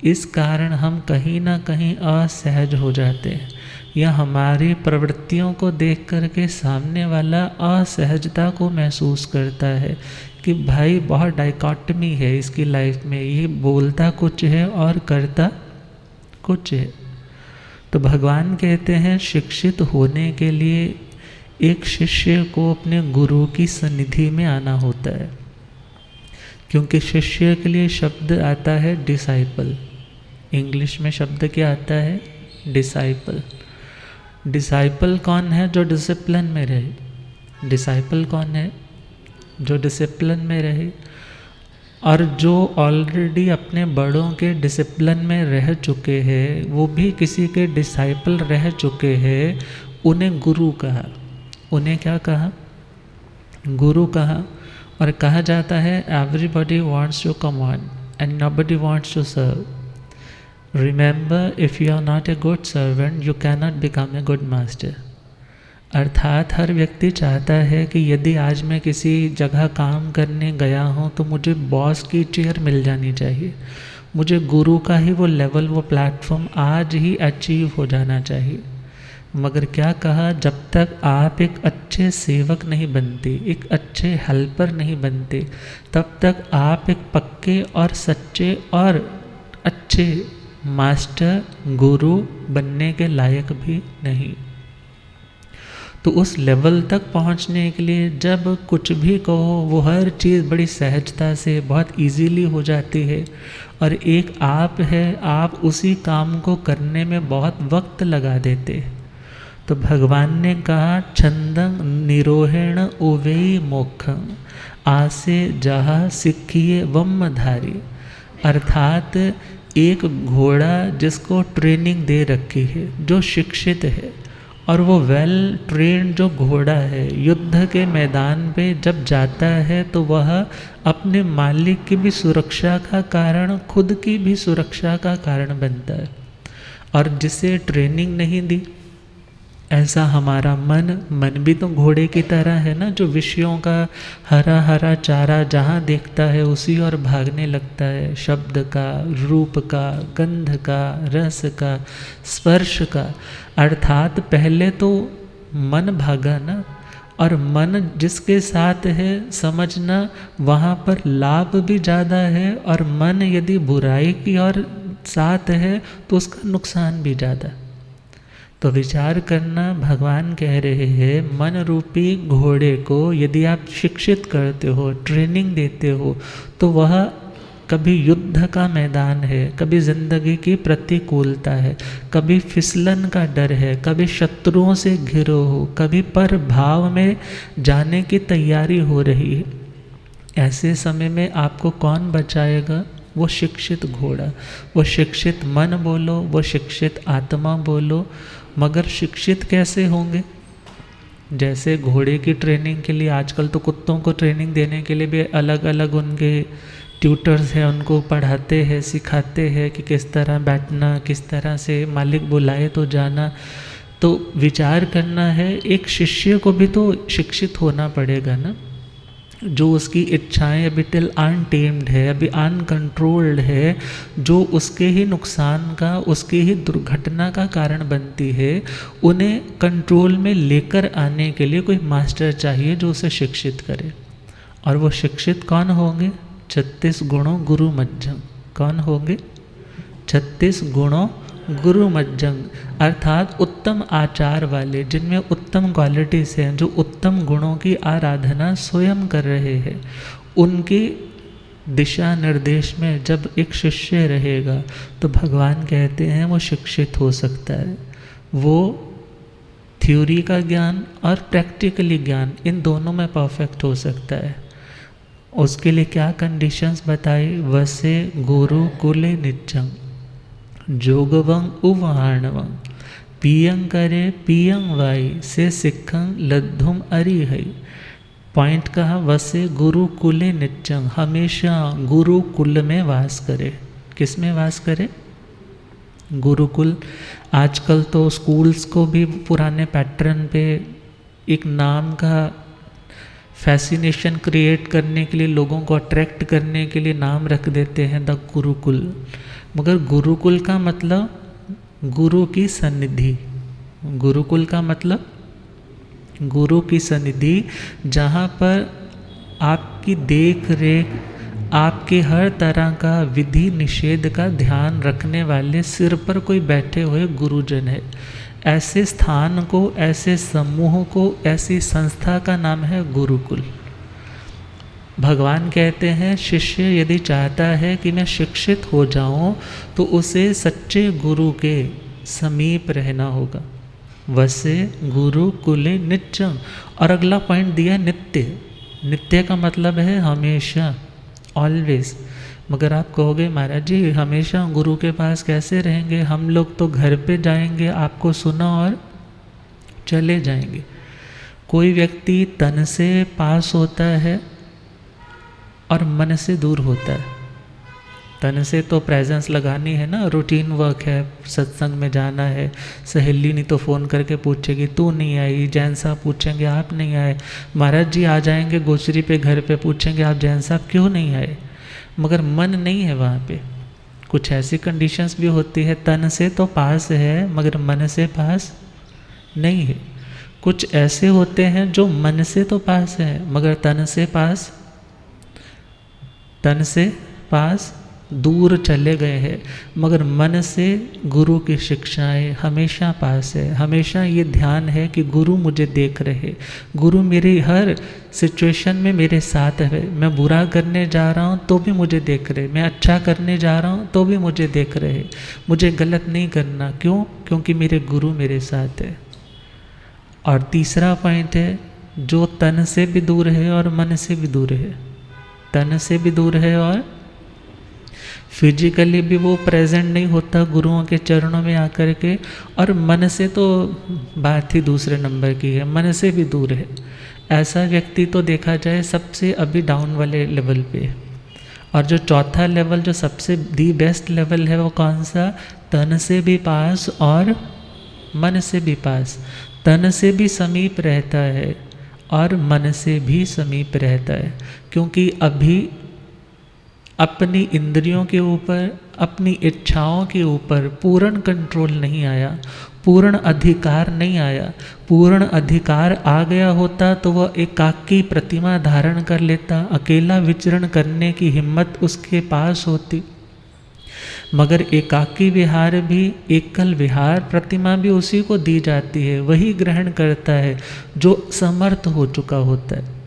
इस कारण हम कहीं ना कहीं असहज हो जाते हैं, या हमारी प्रवृत्तियों को देख करके सामने वाला असहजता को महसूस करता है कि भाई बहुत डाइकॉटमी है इसकी लाइफ में, ये बोलता कुछ है और करता कुछ है। तो भगवान कहते हैं शिक्षित होने के लिए एक शिष्य को अपने गुरु की सन्निधि में आना होता है, क्योंकि शिष्य के लिए शब्द आता है डिसाइपल। इंग्लिश में शब्द क्या आता है? डिसाइपल। डिसाइपल कौन है? जो डिसिप्लिन में रहे। डिसाइपल कौन है? जो डिसिप्लिन में रहे, और जो ऑलरेडी अपने बड़ों के डिसिप्लिन में रह चुके हैं, वो भी किसी के डिसाइपल रह चुके हैं, उन्हें गुरु कहा। उन्हें क्या कहा? गुरु कहा। और कहा जाता है everybody wants to command and nobody wants to serve. Remember, if you are not a good servant you can not become a good master. अर्थात हर व्यक्ति चाहता है कि यदि आज मैं किसी जगह काम करने गया हूँ तो मुझे बॉस की चेयर मिल जानी चाहिए, मुझे गुरु का ही वो लेवल, वो प्लेटफॉर्म आज ही अचीव हो जाना चाहिए। मगर क्या कहा? जब तक आप एक अच्छे सेवक नहीं बनते, एक अच्छे हेल्पर नहीं बनते, तब तक आप एक पक्के और सच्चे और अच्छे मास्टर, गुरु बनने के लायक भी नहीं। तो उस लेवल तक पहुंचने के लिए जब कुछ भी कहो वो हर चीज़ बड़ी सहजता से बहुत इजीली हो जाती है, और एक आप है, आप उसी काम को करने में बहुत वक्त लगा देते। तो भगवान ने कहा छंदं निरोहेण उवेई मोक्षं आसे जहा सिखिए वम्मधारी। अर्थात एक घोड़ा जिसको ट्रेनिंग दे रखी है, जो शिक्षित है, और वो वेल ट्रेंड जो घोड़ा है, युद्ध के मैदान पे जब जाता है तो वह अपने मालिक की भी सुरक्षा का कारण, खुद की भी सुरक्षा का कारण बनता है। और जिसे ट्रेनिंग नहीं दी, ऐसा हमारा मन भी तो घोड़े की तरह है ना, जो विषयों का हरा हरा चारा जहाँ देखता है उसी और भागने लगता है। शब्द का, रूप का, गंध का, रस का, स्पर्श का। अर्थात पहले तो मन भागा ना, और मन जिसके साथ है समझना वहाँ पर लाभ भी ज़्यादा है, और मन यदि बुराई की ओर साथ है तो उसका नुकसान भी ज़्यादा। तो विचार करना, भगवान कह रहे हैं मन रूपी घोड़े को यदि आप शिक्षित करते हो, ट्रेनिंग देते हो, तो वह कभी युद्ध का मैदान है, कभी जिंदगी की प्रतिकूलता है, कभी फिसलन का डर है, कभी शत्रुओं से घिरो हो, कभी पर भाव में जाने की तैयारी हो रही है। ऐसे समय में आपको कौन बचाएगा? वो शिक्षित घोड़ा, वो शिक्षित मन बोलो, वो शिक्षित आत्मा बोलो। मगर शिक्षित कैसे होंगे? जैसे घोड़े की ट्रेनिंग के लिए आजकल तो कुत्तों को ट्रेनिंग देने के लिए भी अलग अलग उनके ट्यूटर्स हैं, उनको पढ़ाते हैं, सिखाते हैं कि किस तरह बैठना, किस तरह से मालिक बुलाए तो जाना। तो विचार करना है, एक शिष्य को भी तो शिक्षित होना पड़ेगा ना। जो उसकी इच्छाएं अभी टिल अनटेम्ड है, अभी अनकंट्रोल्ड है, जो उसके ही नुकसान का, उसकी ही दुर्घटना का कारण बनती है, उन्हें कंट्रोल में लेकर आने के लिए कोई मास्टर चाहिए जो उसे शिक्षित करे। और वो शिक्षित कौन होंगे? 36 गुणों गुरु मज्जंग। कौन होंगे? 36 गुणों गुरु मज्जंग, अर्थात उत्तम आचार वाले, जिनमें उत्तम क्वालिटीज हैं, जो उत्तम गुणों की आराधना स्वयं कर रहे हैं। उनकी दिशा निर्देश में जब एक शिष्य रहेगा तो भगवान कहते हैं वो शिक्षित हो सकता है। वो थ्योरी का ज्ञान और प्रैक्टिकली ज्ञान, इन दोनों में परफेक्ट हो सकता है। उसके लिए क्या कंडीशंस बताई? वसे गुरु कुले नित्यं जोगवं उवाणवं पियं करे पियं वाई से सिखं लद्धुम अरिहै। पॉइंट कहा, वसे गुरु कुले नित्यं, हमेशा गुरु कुल में वास करे। किस में वास करे? गुरुकुल। आजकल तो स्कूल्स को भी पुराने पैटर्न पे एक नाम का फैसिनेशन क्रिएट करने के लिए, लोगों को अट्रैक्ट करने के लिए नाम रख देते हैं द गुरुकुल। मगर गुरुकुल का मतलब गुरु की सन्निधि। गुरुकुल का मतलब गुरु की सन्निधि, जहाँ पर आपकी देख रेख, आपके हर तरह का विधि निषेध का ध्यान रखने वाले सिर पर कोई बैठे हुए गुरुजन है। ऐसे स्थान को, ऐसे समूह को, ऐसी संस्था का नाम है गुरुकुल। भगवान कहते हैं शिष्य यदि चाहता है कि मैं शिक्षित हो जाऊं तो उसे सच्चे गुरु के समीप रहना होगा। वसे गुरु कुले नित्यम। और अगला पॉइंट दिया नित्य। नित्य का मतलब है हमेशा, ऑलवेज। मगर आप कहोगे महाराज जी हमेशा गुरु के पास कैसे रहेंगे, हम लोग तो घर पे जाएंगे, आपको सुना और चले जाएंगे। कोई व्यक्ति तन से पास होता है और मन से दूर होता है। तन से तो प्रेजेंस लगानी है ना, रूटीन वर्क है, सत्संग में जाना है। सहेली नहीं तो फ़ोन करके पूछेगी तू नहीं आई, जैन साहब पूछेंगे आप नहीं आए, महाराज जी आ जाएंगे गोचरी पे घर पे, पूछेंगे आप जैन साहब क्यों नहीं आए। मगर मन नहीं है वहाँ पे। कुछ ऐसी कंडीशंस भी होती है, तन से तो पास है मगर मन से पास नहीं है। कुछ ऐसे होते हैं जो मन से तो पास है मगर तन से पास दूर चले गए हैं। मगर मन से गुरु की शिक्षाएं हमेशा पास है। हमेशा ये ध्यान है कि गुरु मुझे देख रहे, गुरु मेरी हर सिचुएशन में मेरे साथ है। मैं बुरा करने जा रहा हूँ तो भी मुझे देख रहे, मैं अच्छा करने जा रहा हूँ तो भी मुझे देख रहे। मुझे गलत नहीं करना, क्यों? क्योंकि मेरे गुरु मेरे साथ है। और तीसरा पॉइंट है जो तन से भी दूर है और मन से भी दूर है। तन से भी दूर है और फिजिकली भी वो प्रेजेंट नहीं होता गुरुओं के चरणों में आकर के, और मन से तो बात ही दूसरे नंबर की है, मन से भी दूर है। ऐसा व्यक्ति तो देखा जाए सबसे अभी डाउन वाले लेवल पे। और जो चौथा लेवल, जो सबसे दी बेस्ट लेवल है, वो कौन सा? तन से भी पास और मन से भी पास। तन से भी समीप रहता है और मन से भी समीप रहता है, क्योंकि अभी अपनी इंद्रियों के ऊपर, अपनी इच्छाओं के ऊपर पूर्ण कंट्रोल नहीं आया, पूर्ण अधिकार नहीं आया। पूर्ण अधिकार आ गया होता तो वह एकाकी प्रतिमा धारण कर लेता, अकेला विचरण करने की हिम्मत उसके पास होती। मगर एकाकी विहार भी, एकल विहार प्रतिमा भी उसी को दी जाती है, वही ग्रहण करता है जो समर्थ हो चुका होता है।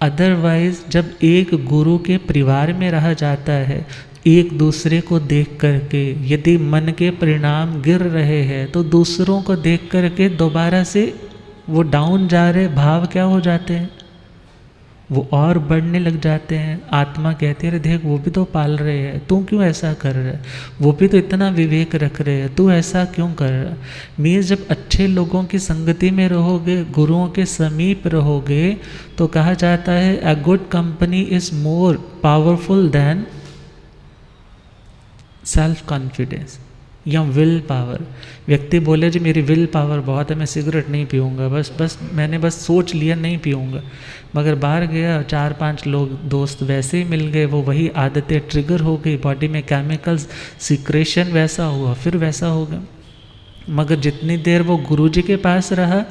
अदरवाइज जब एक गुरु के परिवार में रहा जाता है, एक दूसरे को देख करके यदि मन के परिणाम गिर रहे हैं तो दूसरों को देख करके दोबारा से वो डाउन जा रहे भाव क्या हो जाते हैं, वो और बढ़ने लग जाते हैं। आत्मा कहती है देख वो भी तो पाल रहे हैं, तू क्यों ऐसा कर रहा है, वो भी तो इतना विवेक रख रहे हैं, तू ऐसा क्यों कर रहा है। मीन्स जब अच्छे लोगों की संगति में रहोगे, गुरुओं के समीप रहोगे, तो कहा जाता है a good company is more powerful than self confidence या विल पावर। व्यक्ति बोले जी मेरी विल पावर बहुत है, मैं सिगरेट नहीं पीऊँगा, मैंने बस सोच लिया नहीं पीऊँगा, मगर बाहर गया 4-5 लोग दोस्त वैसे ही मिल गए, वो वही आदतें ट्रिगर हो गई, बॉडी में केमिकल्स सिक्रेशन वैसा हुआ, फिर वैसा हो गया। मगर जितनी देर वो गुरुजी के पास रहा,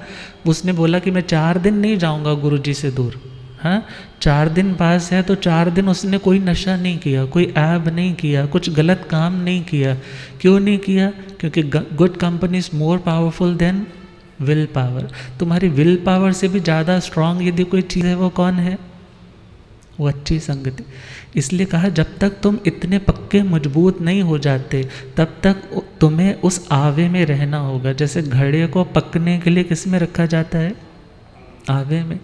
उसने बोला कि मैं 4 दिन नहीं जाऊँगा गुरुजी से दूर। हाँ, 4 दिन पास है तो 4 दिन उसने कोई नशा नहीं किया, कोई ऐब नहीं किया, कुछ गलत काम नहीं किया। क्यों नहीं किया? क्योंकि good company is more powerful than will power. तुम्हारी विल पावर से भी ज़्यादा स्ट्रांग यदि कोई चीज़ है वो कौन है? वो अच्छी संगति। इसलिए कहा जब तक तुम इतने पक्के मजबूत नहीं हो जाते तब तक तुम्हें उस आवे में रहना होगा। जैसे घड़े को पकने के लिए किस में रखा जाता है? आवे में।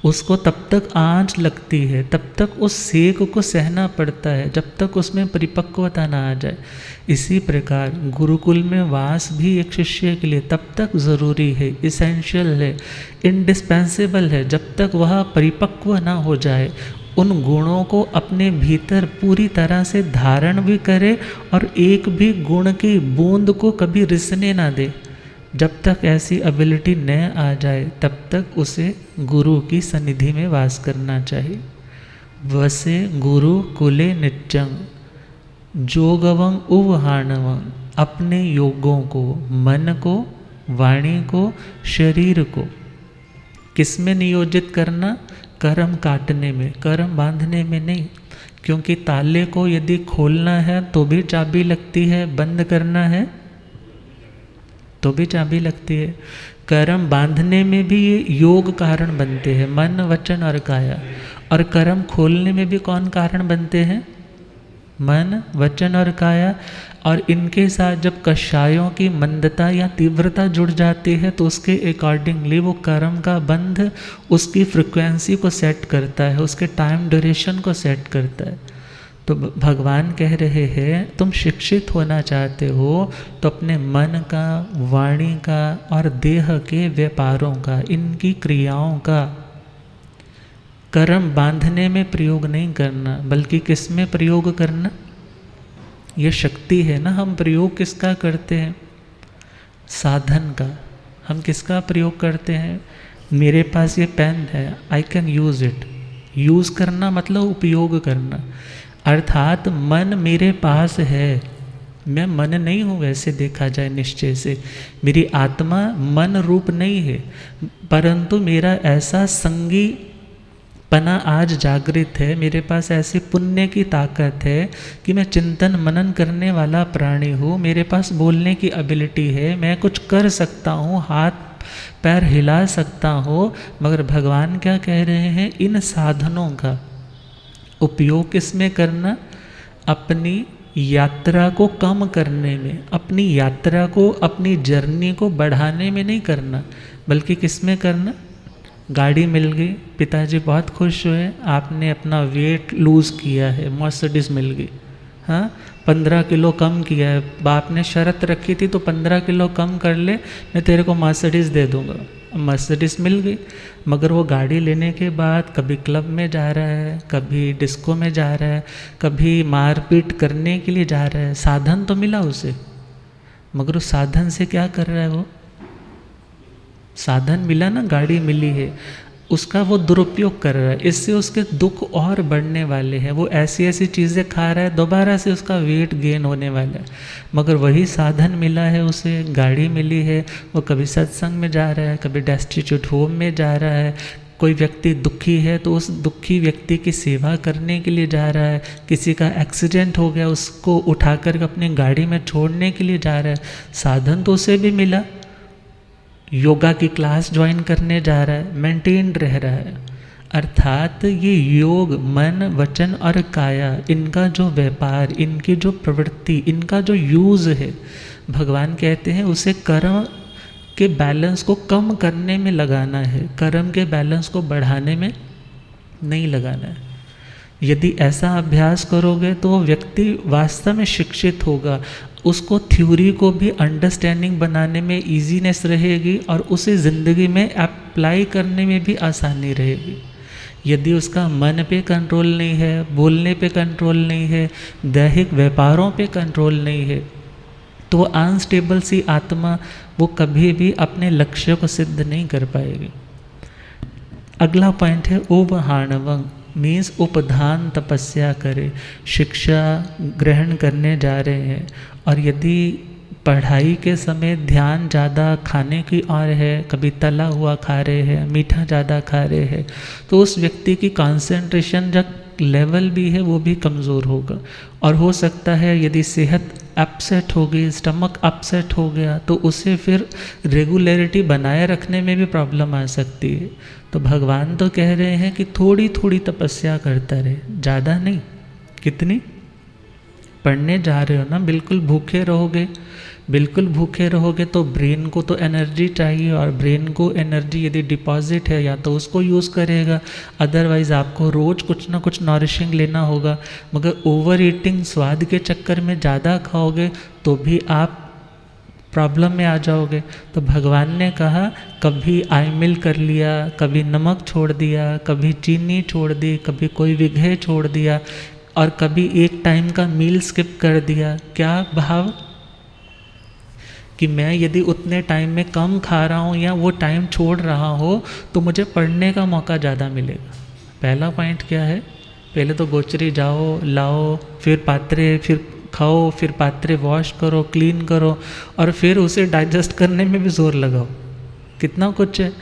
उसको तब तक आँच लगती है, तब तक उस सेक को सहना पड़ता है जब तक उसमें परिपक्वता ना आ जाए। इसी प्रकार गुरुकुल में वास भी एक शिष्य के लिए तब तक ज़रूरी है, इसेंशियल है, इंडिस्पेंसेबल है, जब तक वह परिपक्व ना हो जाए, उन गुणों को अपने भीतर पूरी तरह से धारण भी करे और एक भी गुण की बूंद को कभी रिसने ना दे। जब तक ऐसी एबिलिटी न आ जाए तब तक उसे गुरु की सन्निधि में वास करना चाहिए। वसे गुरु कुले नित्यं जोगवं उवहाणवं। अपने योगों को, मन को, वाणी को, शरीर को किस में नियोजित करना? कर्म काटने में, कर्म बांधने में नहीं। क्योंकि ताले को यदि खोलना है तो भी चाबी लगती है, बंद करना है तो भी चाबी लगती है। कर्म बांधने में भी ये योग कारण बनते हैं, मन वचन और काया। और कर्म खोलने में भी कौन कारण बनते हैं? मन वचन और काया। और इनके साथ जब कषायों की मंदता या तीव्रता जुड़ जाती है तो उसके अकॉर्डिंगली वो कर्म का बंध उसकी फ्रिक्वेंसी को सेट करता है, उसके टाइम ड्यूरेशन को सेट करता है। तो भगवान कह रहे हैं तुम शिक्षित होना चाहते हो तो अपने मन का, वाणी का और देह के व्यापारों का, इनकी क्रियाओं का कर्म बांधने में प्रयोग नहीं करना, बल्कि किस में प्रयोग करना? ये शक्ति है ना, हम प्रयोग किसका करते हैं? साधन का। हम किसका प्रयोग करते हैं? मेरे पास ये पेन है, I can use it. Use करना मतलब उपयोग करना, अर्थात मन मेरे पास है, मैं मन नहीं हूँ वैसे देखा जाए निश्चय से, मेरी आत्मा मन रूप नहीं है, परंतु मेरा ऐसा संगी पना आज जागृत है, मेरे पास ऐसे पुण्य की ताकत है कि मैं चिंतन मनन करने वाला प्राणी हूँ, मेरे पास बोलने की एबिलिटी है, मैं कुछ कर सकता हूँ, हाथ पैर हिला सकता हूँ। मगर भगवान क्या कह रहे हैं? इन साधनों का उपयोग किस में करना? अपनी यात्रा को कम करने में, अपनी यात्रा को, अपनी जर्नी को बढ़ाने में नहीं करना, बल्कि किस में करना? गाड़ी मिल गई, पिताजी बहुत खुश हुए, आपने अपना वेट लूज़ किया है, मर्सिडीज मिल गई, हाँ 15 किलो कम किया है, बाप ने शर्त रखी थी तो 15 किलो कम कर ले, मैं तेरे को मर्सिडीज़ दे दूँगा। मर्सिडीज मिल गई, मगर वो गाड़ी लेने के बाद कभी क्लब में जा रहा है, कभी डिस्को में जा रहा है, कभी मारपीट करने के लिए जा रहा है। साधन तो मिला उसे, मगर उस साधन से क्या कर रहा है? वो साधन मिला ना, गाड़ी मिली है, उसका वो दुरुपयोग कर रहा है, इससे उसके दुख और बढ़ने वाले हैं। वो ऐसी ऐसी चीज़ें खा रहा है, दोबारा से उसका वेट गेन होने वाला है। मगर वही साधन मिला है उसे, गाड़ी मिली है, वो कभी सत्संग में जा रहा है, कभी डेस्टिट्यूट होम में जा रहा है, कोई व्यक्ति दुखी है तो उस दुखी व्यक्ति की सेवा करने के लिए जा रहा है, किसी का एक्सीडेंट हो गया उसको उठाकर अपनी गाड़ी में छोड़ने के लिए जा रहा है। साधन तो उसे भी मिला, योगा की क्लास ज्वाइन करने जा रहा है, मेंटेन रह रहा है। अर्थात ये योग, मन, वचन और काया, इनका जो व्यापार, इनकी जो प्रवृत्ति, इनका जो यूज़ है, भगवान कहते हैं उसे कर्म के बैलेंस को कम करने में लगाना है, कर्म के बैलेंस को बढ़ाने में नहीं लगाना है। यदि ऐसा अभ्यास करोगे तो वो व्यक्ति वास्तव में शिक्षित होगा, उसको थ्योरी को भी अंडरस्टैंडिंग बनाने में ईजीनेस रहेगी और उसे ज़िंदगी में अप्लाई करने में भी आसानी रहेगी। यदि उसका मन पे कंट्रोल नहीं है, बोलने पे कंट्रोल नहीं है, दैहिक व्यापारों पे कंट्रोल नहीं है, तो अनस्टेबल सी आत्मा वो कभी भी अपने लक्ष्य को सिद्ध नहीं कर पाएगी। अगला पॉइंट है उपहाणवं, मीन्स उपधान तपस्या करे, शिक्षा ग्रहण करने जा रहे हैं और यदि पढ़ाई के समय ध्यान ज़्यादा खाने की ओर है, कभी तला हुआ खा रहे हैं, मीठा ज़्यादा खा रहे हैं, तो उस व्यक्ति की कंसंट्रेशन जब लेवल भी है वो भी कमज़ोर होगा। और हो सकता है यदि सेहत अपसेट हो गई, स्टमक अपसेट हो गया, तो उसे फिर रेगुलरिटी बनाए रखने में भी प्रॉब्लम आ सकती है। तो भगवान तो कह रहे हैं कि थोड़ी थोड़ी तपस्या करता रहे, ज़्यादा नहीं। कितनी? पढ़ने जा रहे हो ना, बिल्कुल भूखे रहोगे, बिल्कुल भूखे रहोगे तो ब्रेन को तो एनर्जी चाहिए, और ब्रेन को एनर्जी यदि डिपॉजिट है या तो उसको यूज़ करेगा, अदरवाइज़ आपको रोज़ कुछ ना कुछ नॉरिशिंग लेना होगा। मगर ओवर ईटिंग, स्वाद के चक्कर में ज़्यादा खाओगे तो भी आप प्रॉब्लम में आ जाओगे। तो भगवान ने कहा कभी आई मिल कर लिया, कभी नमक छोड़ दिया, कभी चीनी छोड़ दी, कभी कोई विघय छोड़ दिया, और कभी एक टाइम का मील स्किप कर दिया। क्या भाव कि मैं यदि उतने टाइम में कम खा रहा हूँ या वो टाइम छोड़ रहा हो तो मुझे पढ़ने का मौका ज़्यादा मिलेगा। पहला पॉइंट क्या है? पहले तो गोचरी जाओ, लाओ, फिर पात्रे, फिर खाओ, फिर पात्रे वॉश करो, क्लीन करो, और फिर उसे डाइजेस्ट करने में भी जोर लगाओ। कितना कुछ है।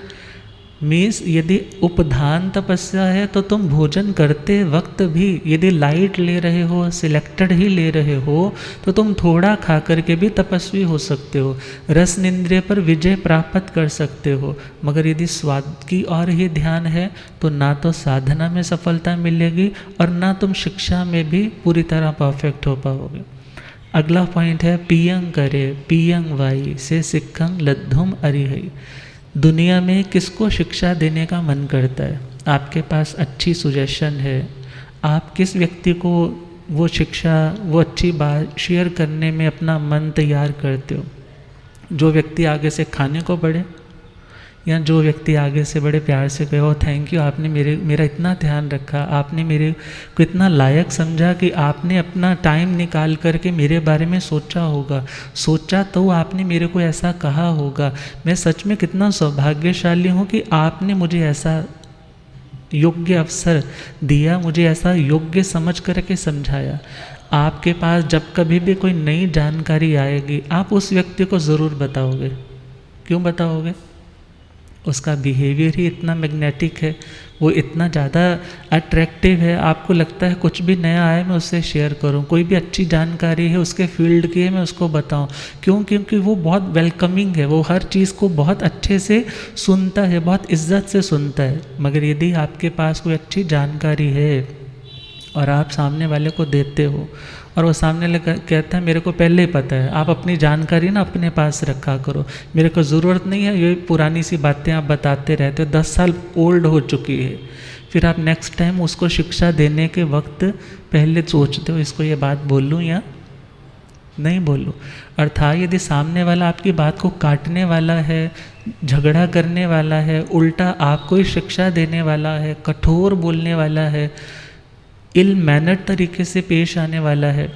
मीन्स यदि उपधान तपस्या है तो तुम भोजन करते वक्त भी यदि लाइट ले रहे हो, सिलेक्टेड ही ले रहे हो, तो तुम थोड़ा खा करके भी तपस्वी हो सकते हो, रस इंद्रिय पर विजय प्राप्त कर सकते हो। मगर यदि स्वाद की ओर ही ध्यान है तो ना तो साधना में सफलता मिलेगी और ना तुम शिक्षा में भी पूरी तरह परफेक्ट हो पाओगे। अगला पॉइंट है पियंग करे पियंग वाई से सिक्खंग लद्धुम अरिहई। दुनिया में किसको शिक्षा देने का मन करता है? आपके पास अच्छी सुजेशन है, आप किस व्यक्ति को वो शिक्षा, वो अच्छी बात शेयर करने में अपना मन तैयार करते हो? जो व्यक्ति आगे से खाने को बढ़े, या जो व्यक्ति आगे से बड़े प्यार से कहे, ओ थैंक यू, आपने मेरा इतना ध्यान रखा, आपने मेरे को इतना लायक समझा कि आपने अपना टाइम निकाल करके मेरे बारे में सोचा होगा, सोचा तो आपने मेरे को ऐसा कहा होगा। मैं सच में कितना सौभाग्यशाली हूँ कि आपने मुझे ऐसा योग्य अवसर दिया, मुझे ऐसा योग्य समझ करके समझाया। आपके पास जब कभी भी कोई नई जानकारी आएगी, आप उस व्यक्ति को ज़रूर बताओगे। क्यों बताओगे? उसका बिहेवियर ही इतना मैग्नेटिक है, वो इतना ज़्यादा अट्रैक्टिव है, आपको लगता है कुछ भी नया आए मैं उससे शेयर करूं, कोई भी अच्छी जानकारी है उसके फील्ड की है मैं उसको बताऊं। क्यों? क्योंकि वो बहुत वेलकमिंग है, वो हर चीज़ को बहुत अच्छे से सुनता है, बहुत इज्जत से सुनता है। मगर यदि आपके पास कोई अच्छी जानकारी है और आप सामने वाले को देते हो और वो सामने वाले कहता है मेरे को पहले ही पता है, आप अपनी जानकारी ना अपने पास रखा करो, मेरे को ज़रूरत नहीं है ये पुरानी सी बातें आप बताते रहते हो, 10 साल ओल्ड हो चुकी है। फिर आप नेक्स्ट टाइम उसको शिक्षा देने के वक्त पहले सोचते हो इसको ये बात बोलूँ या नहीं बोलूँ। अर्थात यदि सामने वाला आपकी बात को काटने वाला है, झगड़ा करने वाला है, उल्टा आपको ही शिक्षा देने वाला है, कठोर बोलने वाला है, इल मैनर्ड तरीके से पेश आने वाला है,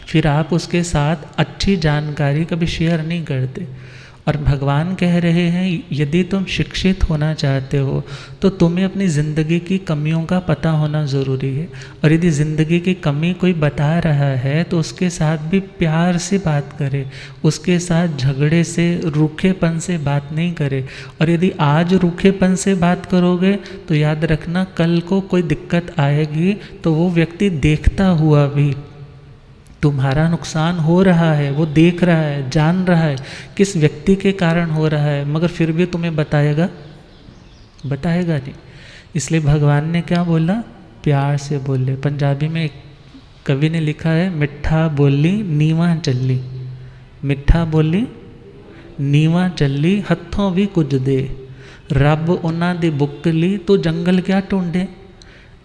फिर आप उसके साथ अच्छी जानकारी कभी शेयर नहीं करते। और भगवान कह रहे हैं यदि तुम शिक्षित होना चाहते हो तो तुम्हें अपनी ज़िंदगी की कमियों का पता होना ज़रूरी है। और यदि ज़िंदगी की कमी कोई बता रहा है तो उसके साथ भी प्यार से बात करे, उसके साथ झगड़े से, रूखेपन से बात नहीं करे। और यदि आज रूखेपन से बात करोगे तो याद रखना कल को कोई दिक्कत आएगी तो वो व्यक्ति देखता हुआ भी तुम्हारा नुकसान हो रहा है, वो देख रहा है, जान रहा है किस व्यक्ति के कारण हो रहा है, मगर फिर भी तुम्हें बताएगा नहीं। इसलिए भगवान ने क्या बोला? प्यार से बोले। पंजाबी में एक कवि ने लिखा है, मिठा बोली नीवा चली, मिठा बोली नीवा चली, हथों भी कुछ दे, रब उन्हां दी बुक ली, तो जंगल क्या ढूंढे।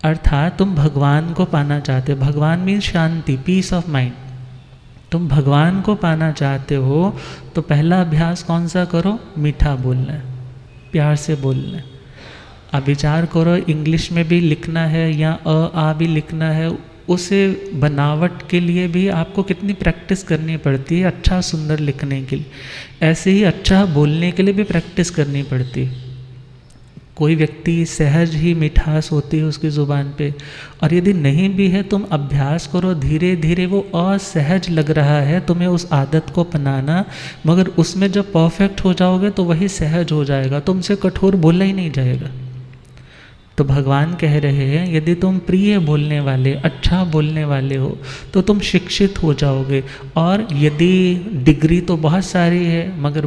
अर्थात तुम भगवान को पाना चाहते हो, भगवान मीन्स शांति, पीस ऑफ माइंड। तुम भगवान को पाना चाहते हो तो पहला अभ्यास कौन सा करो? मीठा बोलना है, प्यार से बोलना है। अब विचार करो, इंग्लिश में भी लिखना है या आ भी लिखना है, उसे बनावट के लिए भी आपको कितनी प्रैक्टिस करनी पड़ती है अच्छा सुंदर लिखने के लिए। ऐसे ही अच्छा बोलने के लिए भी प्रैक्टिस करनी पड़ती है। कोई व्यक्ति सहज ही मिठास होती है उसकी ज़ुबान पे, और यदि नहीं भी है तुम अभ्यास करो, धीरे धीरे वो असहज लग रहा है तुम्हें उस आदत को अपनाना, मगर उसमें जब परफेक्ट हो जाओगे तो वही सहज हो जाएगा, तुमसे कठोर बोला ही नहीं जाएगा। तो भगवान कह रहे हैं यदि तुम प्रिय बोलने वाले, अच्छा बोलने वाले हो तो तुम शिक्षित हो जाओगे। और यदि डिग्री तो बहुत सारी है मगर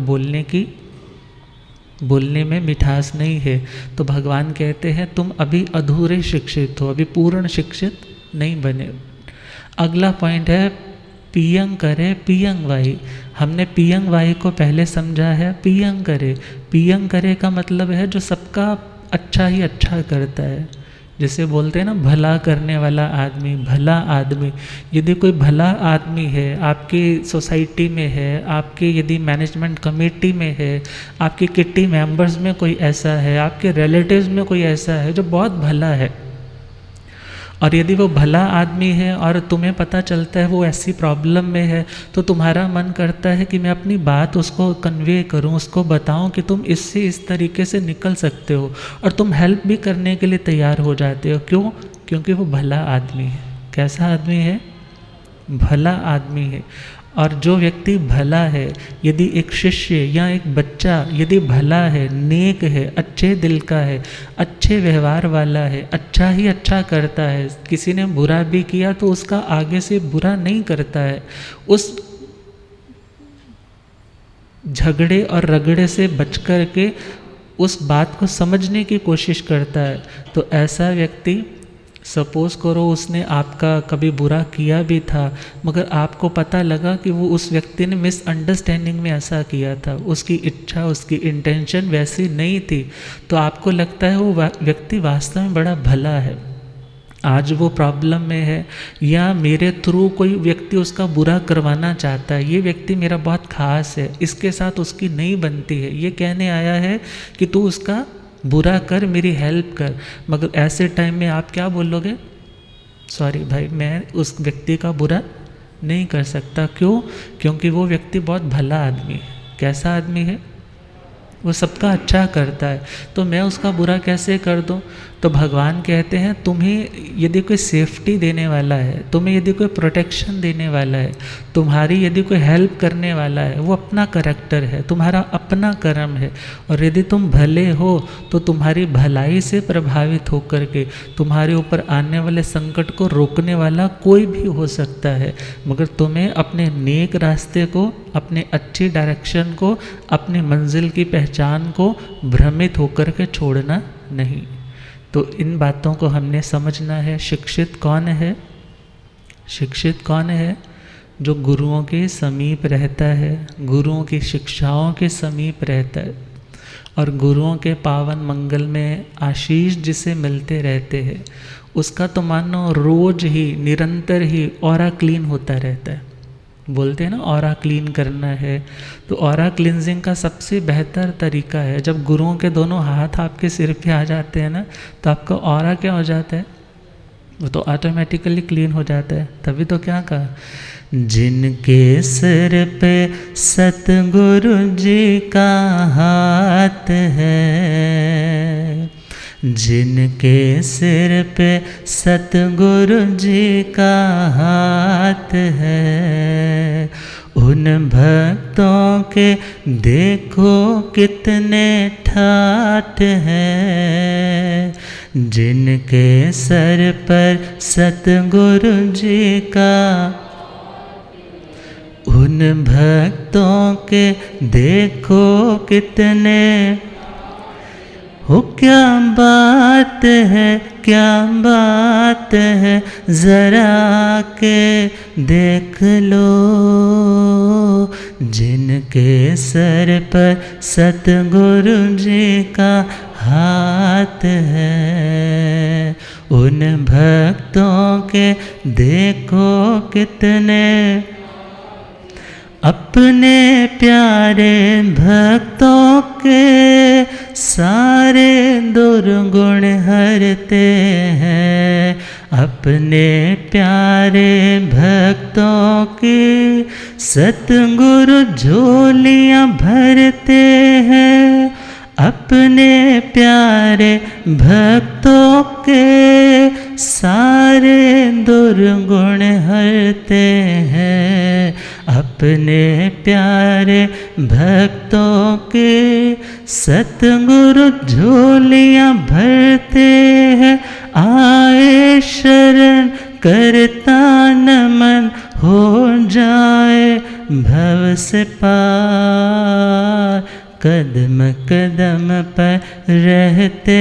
बोलने में मिठास नहीं है तो भगवान कहते हैं तुम अभी अधूरे शिक्षित हो, अभी पूर्ण शिक्षित नहीं बने। अगला पॉइंट है पियंग करे पियंग वाई। हमने पियंग वाई को पहले समझा है। पियंग करे का मतलब है जो सबका अच्छा ही अच्छा करता है, जैसे बोलते हैं ना भला करने वाला आदमी, भला आदमी। यदि कोई भला आदमी है आपकी सोसाइटी में है, आपके यदि मैनेजमेंट कमेटी में है, आपके किट्टी मेंबर्स में कोई ऐसा है, आपके रिलेटिव्स में कोई ऐसा है जो बहुत भला है, और यदि वो भला आदमी है और तुम्हें पता चलता है वो ऐसी प्रॉब्लम में है तो तुम्हारा मन करता है कि मैं अपनी बात उसको कन्वे करूं, उसको बताऊं कि तुम इससे इस तरीके से निकल सकते हो, और तुम हेल्प भी करने के लिए तैयार हो जाते हो। क्यों? क्योंकि वो भला आदमी है। कैसा आदमी है? भला आदमी है। और जो व्यक्ति भला है, यदि एक शिष्य या एक बच्चा यदि भला है, नेक है, अच्छे दिल का है, अच्छे व्यवहार वाला है, अच्छा ही अच्छा करता है, किसी ने बुरा भी किया तो उसका आगे से बुरा नहीं करता है, उस झगड़े और रगड़े से बच कर के उस बात को समझने की कोशिश करता है, तो ऐसा व्यक्ति, सपोज़ करो उसने आपका कभी बुरा किया भी था, मगर आपको पता लगा कि वो उस व्यक्ति ने मिसअंडरस्टैंडिंग में ऐसा किया था, उसकी इच्छा, उसकी इंटेंशन वैसी नहीं थी, तो आपको लगता है वो व्यक्ति वास्तव में बड़ा भला है, आज वो प्रॉब्लम में है, या मेरे थ्रू कोई व्यक्ति उसका बुरा करवाना चाहता है, ये व्यक्ति मेरा बहुत ख़ास है, इसके साथ उसकी नहीं बनती है, ये कहने आया है कि तू उसका बुरा कर, मेरी हेल्प कर। मगर ऐसे टाइम में आप क्या बोलोगे? सॉरी भाई, मैं उस व्यक्ति का बुरा नहीं कर सकता। क्यों? क्योंकि वो व्यक्ति बहुत भला आदमी है। कैसा आदमी है? वो सबका अच्छा करता है, तो मैं उसका बुरा कैसे कर दूं? तो भगवान कहते हैं तुम्हें यदि कोई सेफ्टी देने वाला है, तुम्हें यदि कोई प्रोटेक्शन देने वाला है, तुम्हारी यदि कोई हेल्प करने वाला है, वो अपना करैक्टर है, तुम्हारा अपना कर्म है, और यदि तुम भले हो तो तुम्हारी भलाई से प्रभावित होकर के तुम्हारे ऊपर आने वाले संकट को रोकने वाला कोई भी हो सकता है, मगर तुम्हें अपने नेक रास्ते को, अपने अच्छी डायरेक्शन को, अपनी मंजिल की पहचान को भ्रमित होकर के छोड़ना नहीं। तो इन बातों को हमने समझना है। शिक्षित कौन है? शिक्षित कौन है? जो गुरुओं के समीप रहता है, गुरुओं की शिक्षाओं के समीप रहता है, और गुरुओं के पावन मंगल में आशीष जिसे मिलते रहते हैं, उसका तो मानो रोज ही, निरंतर ही ऑरा क्लीन होता रहता है। बोलते हैं ना ऑरा क्लीन करना है, तो ऑरा क्लींजिंग का सबसे बेहतर तरीका है, जब गुरुओं के दोनों हाथ आपके सिर पे आ जाते हैं ना, तो आपका ऑरा क्या हो जाता है? वो तो ऑटोमेटिकली क्लीन हो जाता है। तभी तो क्या कहा, जिनके सिर पे सतगुरु जी का हाथ है, जिनके सिर पे सतगुरु जी का हाथ है, उन भक्तों के देखो कितने ठाठ हैं, जिनके सर पर सतगुरु जी का, उन भक्तों के देखो कितने, हो क्या बात है, क्या बात है, जरा के देख लो, जिनके सर पर सतगुरु जी का हाथ है, उन भक्तों के देखो कितने, अपने प्यारे भक्तों के सारे दुर्गुण हरते हैं, अपने प्यारे भक्तों की सतगुरु झोलियाँ भरते हैं, अपने प्यारे भक्तों के सारे दुर्गुण हरते हैं, अपने प्यारे भक्तों के सतगुरु झोलियाँ भरते हैं, आए शरण करता नमन, हो जाए भव से पार, कदम कदम पर रहते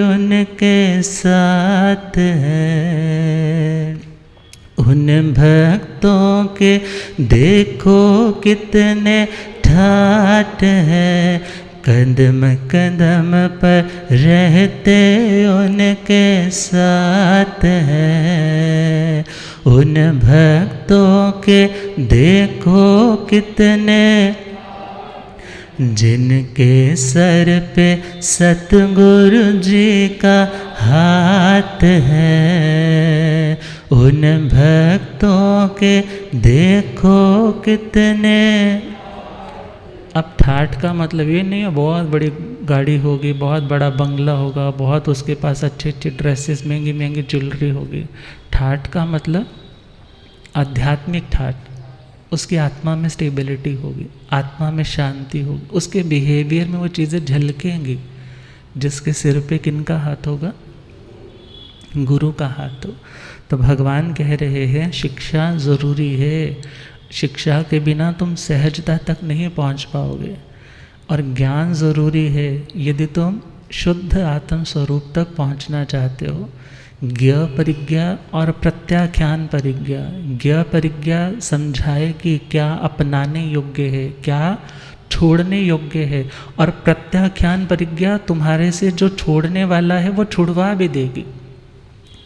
उनके साथ हैं, उन भक्तों के देखो कितने ठाठ हैं, कदम कदम पर रहते उनके साथ हैं, उन भक्तों के देखो कितने, जिनके सर पे सतगुरु जी का हाथ है, उन भक्तों के देखो कितने। अब ठाठ का मतलब ये नहीं है बहुत बड़ी गाड़ी होगी, बहुत बड़ा बंगला होगा, बहुत उसके पास अच्छे अच्छे ड्रेसेस, महंगी महंगी ज्वेलरी होगी। ठाठ का मतलब आध्यात्मिक ठाट, उसकी आत्मा में स्टेबिलिटी होगी, आत्मा में शांति होगी, उसके बिहेवियर में वो चीज़ें झलकेंगी। जिसके सिर पे किनका हाथ होगा? गुरु का हाथ हो। तो भगवान कह रहे हैं शिक्षा ज़रूरी है, शिक्षा के बिना तुम सहजता तक नहीं पहुंच पाओगे, और ज्ञान ज़रूरी है यदि तुम शुद्ध आत्म स्वरूप तक पहुंचना चाहते हो। ज्ञ परिज्ञा और प्रत्याख्यान परिज्ञा। ज्ञ परिज्ञा समझाए कि क्या अपनाने योग्य है, क्या छोड़ने योग्य है, और प्रत्याख्यान परिज्ञा तुम्हारे से जो छोड़ने वाला है वो छुड़वा भी देगी।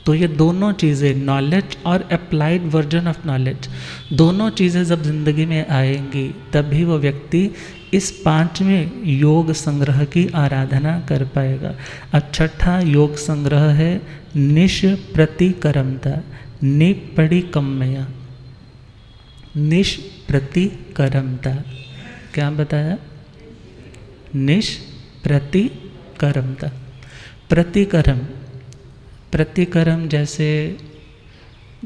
तो ये दोनों चीज़ें, नॉलेज और अप्लाइड वर्जन ऑफ नॉलेज, दोनों चीज़ें जब जिंदगी में आएंगी तभी वो व्यक्ति इस 5वें योग संग्रह की आराधना कर पाएगा। अब छठा योग संग्रह है निष्प्रतिकरमता, निपड़िकम्मया। निष्प्रतिकरमता क्या बताया? निष्प्रतिकरमता। प्रतिकरम, प्रतिकरम जैसे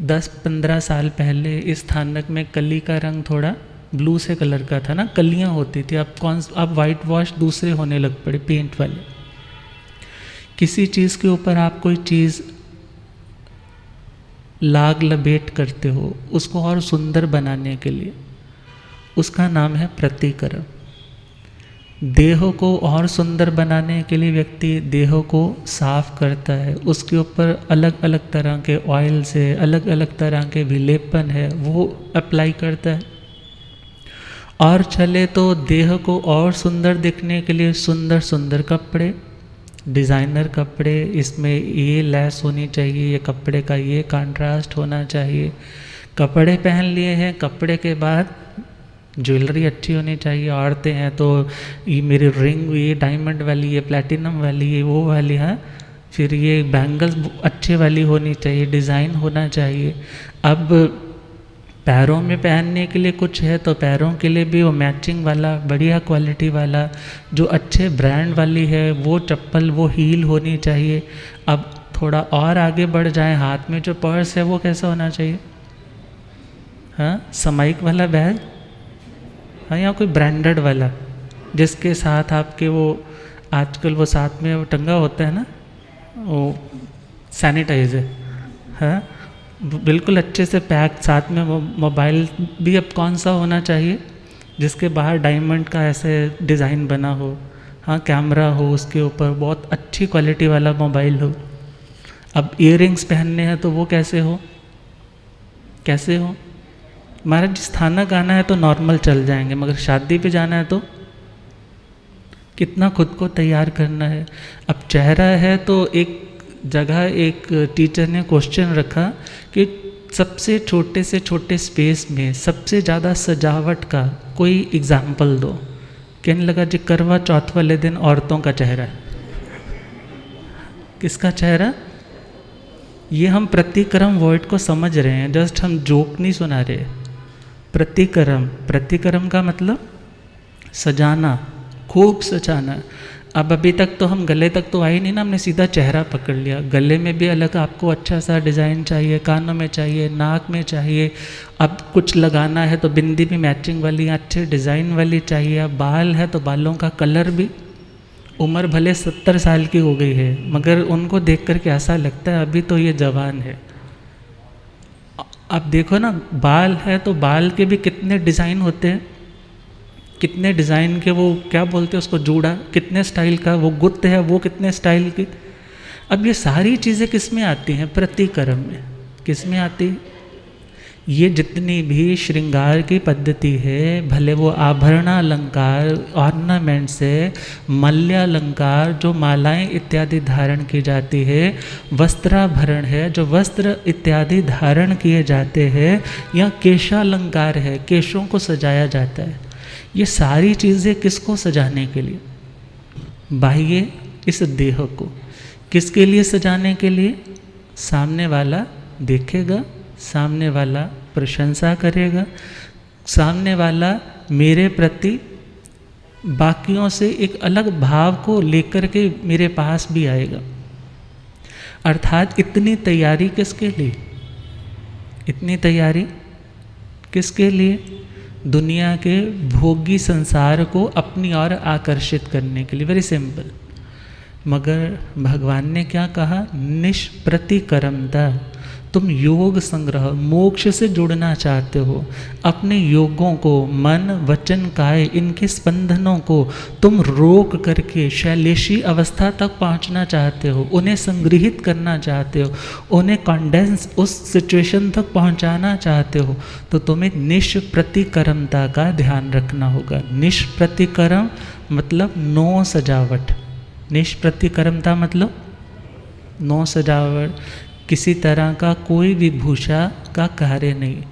10-15 साल पहले इस स्थानक में कली का रंग थोड़ा ब्लू से कलर का था ना, कलियां होती थी। अब वाइट वॉश दूसरे होने लग पड़े, पेंट वाले। किसी चीज़ के ऊपर आप कोई चीज़ लाग लपेट करते हो उसको और सुंदर बनाने के लिए, उसका नाम है प्रतिकरम। देह को और सुंदर बनाने के लिए व्यक्ति देह को साफ करता है, उसके ऊपर अलग अलग तरह के ऑयल से अलग अलग तरह के विलेपन है वो अप्लाई करता है। और चले तो देह को और सुंदर दिखने के लिए सुंदर सुंदर कपड़े, डिज़ाइनर कपड़े, इसमें ये लेस होनी चाहिए, ये कपड़े का ये कंट्रास्ट होना चाहिए। कपड़े पहन लिए हैं, कपड़े के बाद ज्वेलरी अच्छी होनी चाहिए। औरतें हैं तो ये मेरी रिंग ये डायमंड वाली, ये प्लैटिनम वाली, ये वो वाली है, फिर ये बैंगल्स अच्छे वाली होनी चाहिए, डिज़ाइन होना चाहिए। अब पैरों में पहनने के लिए कुछ है तो पैरों के लिए भी वो मैचिंग वाला बढ़िया क्वालिटी वाला जो अच्छे ब्रांड वाली है वो चप्पल, वो हील होनी चाहिए। अब थोड़ा और आगे बढ़ जाए, हाथ में जो पर्स है वो कैसा होना चाहिए? हाँ, सामायिक वाला बैग, हाँ, या कोई ब्रांडेड वाला जिसके साथ आपके वो आजकल वो साथ में वो टंगा होता है ना, वो सैनिटाइजर, हाँ, बिल्कुल अच्छे से पैक, साथ में मोबाइल भी अब कौन सा होना चाहिए जिसके बाहर डायमंड का ऐसे डिज़ाइन बना हो, हाँ, कैमरा हो उसके ऊपर, बहुत अच्छी क्वालिटी वाला मोबाइल हो। अब इयररिंग्स पहनने हैं तो वो कैसे हो, कैसे हो? महाराज जिस स्थानक आना है तो नॉर्मल चल जाएंगे, मगर शादी पे जाना है तो कितना खुद को तैयार करना है। अब चेहरा है तो एक जगह एक टीचर ने क्वेश्चन रखा कि सबसे छोटे से छोटे स्पेस में सबसे ज़्यादा सजावट का कोई एग्जाम्पल दो। कहने लगा जी करवा चौथ वाले दिन औरतों का चेहरा। किसका चेहरा? ये हम प्रतिक्रम वर्ड को समझ रहे हैं, जस्ट हम जोक नहीं सुना रहे। प्रतिक्रम, प्रतिक्रम का मतलब सजाना, खूब सजाना। अब अभी तक तो हम गले तक तो आए नहीं ना, हमने सीधा चेहरा पकड़ लिया। गले में भी अलग आपको अच्छा सा डिज़ाइन चाहिए, कानों में चाहिए, नाक में चाहिए। अब कुछ लगाना है तो बिंदी भी मैचिंग वाली, अच्छे डिज़ाइन वाली चाहिए। अब बाल है तो बालों का कलर भी, उम्र भले 70 साल की हो गई है मगर उनको देख कर के ऐसा लगता है अभी तो ये जवान है। अब देखो ना, बाल है तो बाल के भी कितने डिज़ाइन होते हैं, कितने डिज़ाइन के, वो क्या बोलते हैं उसको, जूड़ा कितने स्टाइल का, वो गुत्त है वो कितने स्टाइल की। अब ये सारी चीज़ें किस में आती हैं? प्रतिक्रम में। किस में आती है? ये जितनी भी श्रृंगार की पद्धति है, भले वो आभरणालंकार, ऑर्नामेंट से, मल्यालंकार जो मालाएं इत्यादि धारण की जाती है, वस्त्राभरण है जो वस्त्र इत्यादि धारण किए जाते हैं, या केशालंकार है, केशों को सजाया जाता है। ये सारी चीज़ें किसको सजाने के लिए? बाह्य इस देह को। किसके लिए सजाने के लिए? सामने वाला देखेगा, सामने वाला प्रशंसा करेगा, सामने वाला मेरे प्रति बाकियों से एक अलग भाव को लेकर के मेरे पास भी आएगा। अर्थात इतनी तैयारी किसके लिए? इतनी तैयारी किसके लिए? दुनिया के भोगी संसार को अपनी ओर आकर्षित करने के लिए। Very simple. मगर भगवान ने क्या कहा? निष्प्रतिकरमता। तुम योग संग्रह, मोक्ष से जुड़ना चाहते हो, अपने योगों को, मन वचन काय, इनके स्पंदनों को तुम रोक करके शैलेशी अवस्था तक पहुंचना चाहते हो, उन्हें संग्रहित करना चाहते हो, उन्हें कंडेंस उस सिचुएशन तक पहुंचाना चाहते हो, तो तुम्हें निष्प्रतिकरमता का ध्यान रखना होगा। निष्प्रतिकरम मतलब नो सजावट। निष्प्रतिकरमता मतलब नो सजावट, किसी तरह का कोई विभूषा का कार्य नहीं।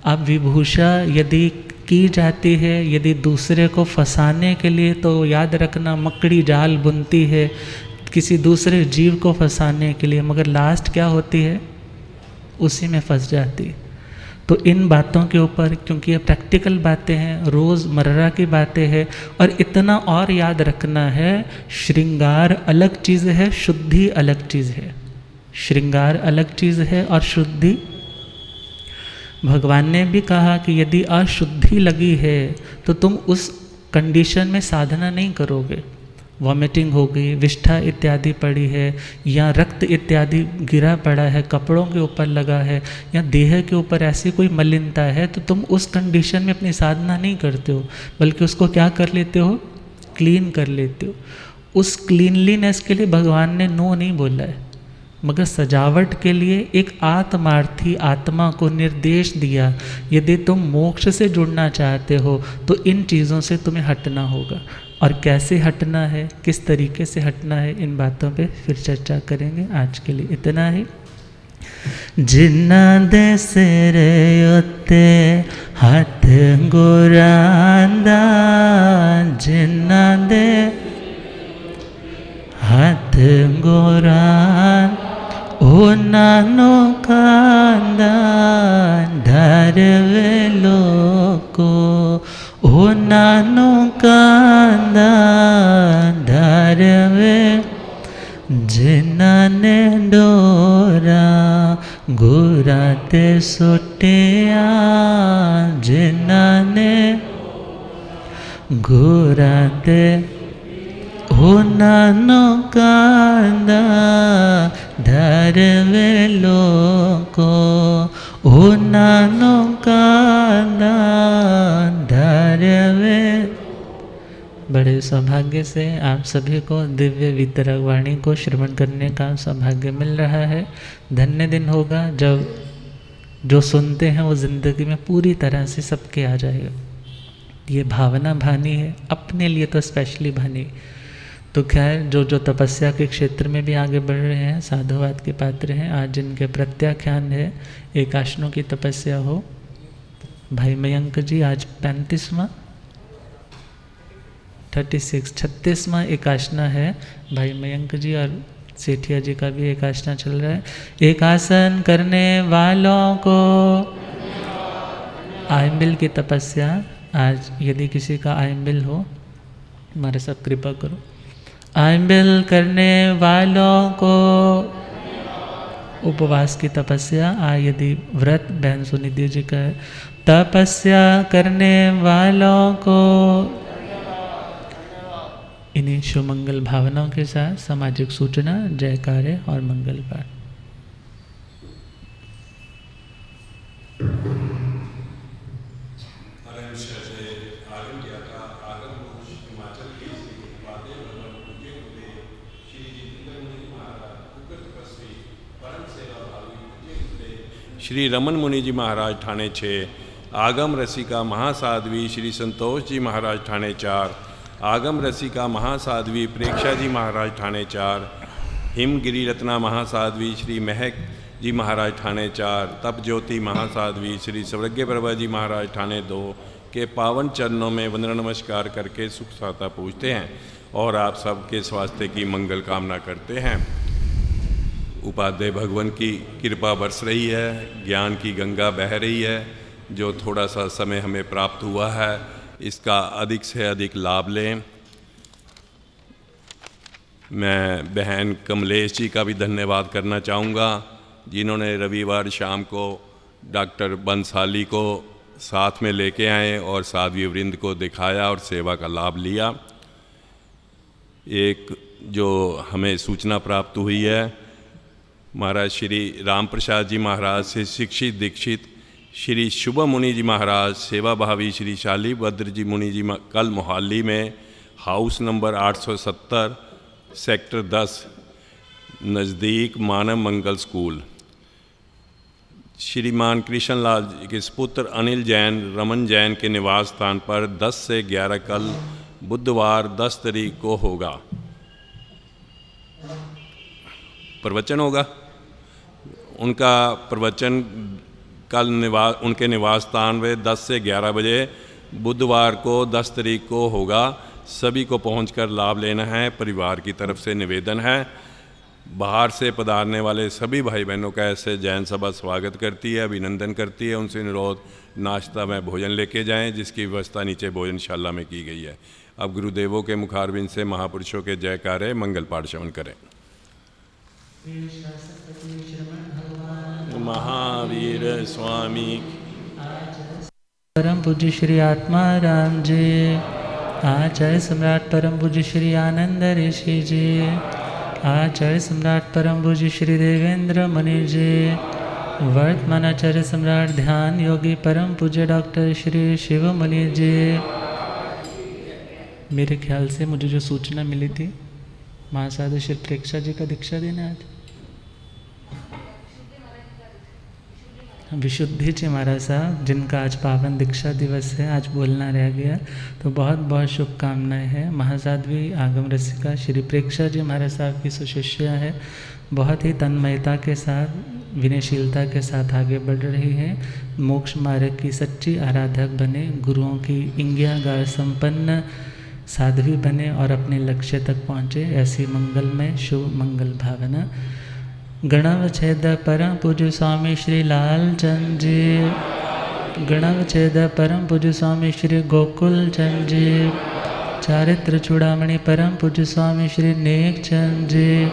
अब विभूषा यदि की जाती है यदि दूसरे को फंसाने के लिए, तो याद रखना मकड़ी जाल बुनती है किसी दूसरे जीव को फंसाने के लिए, मगर लास्ट क्या होती है? उसी में फंस जाती है। तो इन बातों के ऊपर, क्योंकि ये प्रैक्टिकल बातें हैं, रोज़मर्रा की बातें हैं, और इतना और याद रखना है, श्रृंगार अलग चीज़ है, शुद्धि अलग चीज़ है। श्रृंगार अलग चीज़ है और शुद्धि। भगवान ने भी कहा कि यदि अशुद्धि लगी है तो तुम उस कंडीशन में साधना नहीं करोगे। वॉमिटिंग हो गई, विष्ठा इत्यादि पड़ी है, या रक्त इत्यादि गिरा पड़ा है, कपड़ों के ऊपर लगा है, या देह के ऊपर ऐसी कोई मलिनता है, तो तुम उस कंडीशन में अपनी साधना नहीं करते हो, बल्कि उसको क्या कर लेते हो? क्लीन कर लेते हो। उस क्लीनलीनेस के लिए भगवान ने नो नहीं बोला है, मगर सजावट के लिए एक आत्मार्थी आत्मा को निर्देश दिया, यदि तुम मोक्ष से जुड़ना चाहते हो तो इन चीज़ों से तुम्हें हटना होगा। और कैसे हटना है, किस तरीके से हटना है, इन बातों पे फिर चर्चा करेंगे। आज के लिए इतना ही। जिन्ना दे सिरे उत्ते हाथ गोरांदा, जिन्ना दे हाथ गोरान ओ नानो कांदा धरवे लोको, ओ नानो कांदा धरवे, जिन्ने डोरा गुराते सुटिया, जिन्ने गुराते ओ नानो कांदा धरवे लोको, ओ नानो कांदा धरवे। बड़े सौभाग्य से आप सभी को दिव्य वितरक वाणी को श्रवण करने का सौभाग्य मिल रहा है। धन्य दिन होगा जब जो सुनते हैं वो जिंदगी में पूरी तरह से सबके आ जाएगा। ये भावना भानी है, अपने लिए तो स्पेशली भानी। तो खैर जो तपस्या के क्षेत्र में भी आगे बढ़ रहे हैं, साधुवाद के पात्र हैं, आज जिनके प्रत्याख्यान है एकाशनों की तपस्या हो, भाई मयंक जी आज 35वां 36वां एकाशना है भाई मयंक जी, और सेठिया जी का भी एकाशना चल रहा है। एकासन करने वालों को आयम्बिल की तपस्या। आज यदि किसी का आयम्बिल हो, हमारे सब कृपा करो। आयम्बिल करने वालों को उपवास की तपस्या। यदि व्रत बहन सुनिधि जी का है, तपस्या करने वालों को इन्हीं शुभमंगल भावनाओं के साथ सामाजिक सूचना, जयकारे और मंगल पाठ। श्री रमन मुनि जी महाराज ठाणे 6, आगम रसिका महासाध्वी श्री संतोष जी महाराज ठाणे 4, आगम रसिका महासाध्वी प्रेक्षा जी महाराज ठाणे 4, हिमगिरी रत्ना महासाध्वी श्री महक जी महाराज ठाणे 4, तप ज्योति महासाध्वी श्री सर्वज्ञ प्रभा जी महाराज ठाणे 2 के पावन चरणों में वंदना नमस्कार करके सुख साता पूछते हैं और आप सबके स्वास्थ्य की मंगल कामना करते हैं। उपाध्याय भगवान की कृपा बरस रही है, ज्ञान की गंगा बह रही है। जो थोड़ा सा समय हमें प्राप्त हुआ है इसका अधिक से अधिक लाभ लें। मैं बहन कमलेश जी का भी धन्यवाद करना चाहूँगा, जिन्होंने रविवार शाम को डॉक्टर बंसाली को साथ में लेके आए और साध्वी वृंद को दिखाया और सेवा का लाभ लिया। एक जो हमें सूचना प्राप्त हुई है, महाराज श्री राम प्रसाद जी महाराज से शिक्षित दीक्षित श्री शुभ मुनि जी महाराज सेवा भावी श्री शाली भद्र जी मुनि जी कल मोहाली में हाउस नंबर 870 सेक्टर 10 नज़दीक मानव मंगल स्कूल, श्रीमान कृष्णलाल जी के सुपुत्र अनिल जैन रमन जैन के निवास स्थान पर 10 से 11 कल बुधवार 10 तारीख को होगा। प्रवचन होगा। उनका प्रवचन कल उनके निवास स्थान में 10 से 11 बजे बुधवार को 10 तारीख को होगा। सभी को पहुंचकर लाभ लेना है। परिवार की तरफ से निवेदन है। बाहर से पधारने वाले सभी भाई बहनों का ऐसे जैन सभा स्वागत करती है, अभिनंदन करती है। उनसे अनुरोध नाश्ता में भोजन लेके जाएं, जिसकी व्यवस्था नीचे भोजनशाला में की गई है। अब गुरुदेवों के मुखारबिंद से महापुरुषों के जयकारे मंगल पाठ श्रवण करें। महावीर स्वामी परम पूज्य श्री आत्माराम जी, आचार्य सम्राट परम पूज्य श्री आनंद ऋषि जी, आचार्य सम्राट परम पूज्य श्री देवेंद्र मुनि जी, वर्तमान आचार्य सम्राट ध्यान योगी परम पूज्य डॉक्टर श्री शिव मुनि जी। मेरे ख्याल से मुझे जो सूचना मिली थी, महासाधु श्री प्रेक्षा जी का दीक्षा देना आज विशुद्धि जी महाराज साहब, जिनका आज पावन दीक्षा दिवस है, आज बोलना रह गया, तो बहुत बहुत शुभकामनाएं हैं। महासाध्वी आगम रसिका श्री प्रेक्षा जी महाराज साहब की सुशिष्या है, बहुत ही तन्मयता के साथ विनयशीलता के साथ आगे बढ़ रही है। मोक्ष मार्ग की सच्ची आराधक बने, गुरुओं की इंज्ञागार संपन्न साध्वी बने और अपने लक्ष्य तक पहुँचे, ऐसी मंगलमय शुभ मंगल भावना। गणावच्छेद परम पूज्य स्वामी श्री लालचंद जी, गणावच्छेद परम पूज्य स्वामी श्री गोकुल चंद जी, चारित्र चूड़ामणि परम पूज्य स्वामी श्री नेक चंद जी,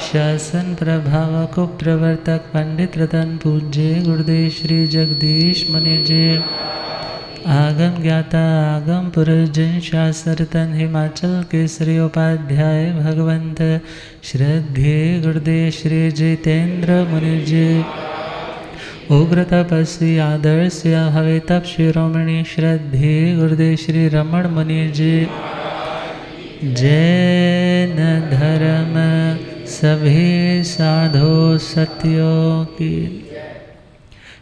शासन प्रभाव को प्रवर्तक पंडित रतन पूज्य गुरुदेव श्री जगदीश मुनि जी, आगम ज्ञाता आगम पुरुष जन शास्त्रतन हिमाचल केसरी उपाध्याय भगवंत श्रद्धेय गुरुदेव श्री जितेंद्र मुनि जी, उग्र तपस्वी आदर्श हवे तप शिरोमणि श्रद्धेय गुरुदेव श्री रमण मुनि जी। जैन धर्म सभी साधु सत्यों की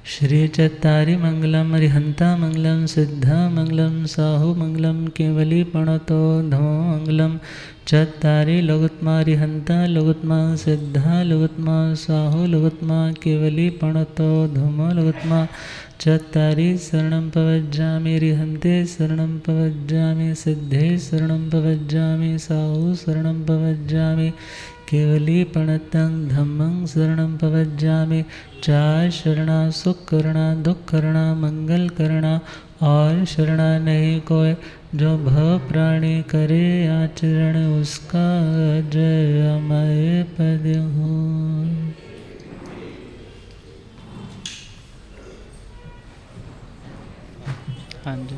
श्री चत्तारी मंगलम रिहंता मंगलम सिद्धा मंगलम साहु मंगलम केवली प्रणतो धमो मंगलम चत्तारी लोगोत्मा रिहंता लोगोत्मा सिद्धा लोगोत्मा साहु लोगोत्मा केवली प्रणतो धमो लोगोत्मा चत्तारी शरणं पवज्जामि रिहंते शरणं पवज्जामि सिद्धे शरणं पवज्जामि साहु शरणं पवज्जामि केवली प्रणतं धम्मं शरणं पवज्जामि। चार शरणा सुख करना दुख करना मंगल करना और शरणा नहीं कोई, जो भव प्राणी करे आचरण उसका जय अमय पद हो। हाँ जी।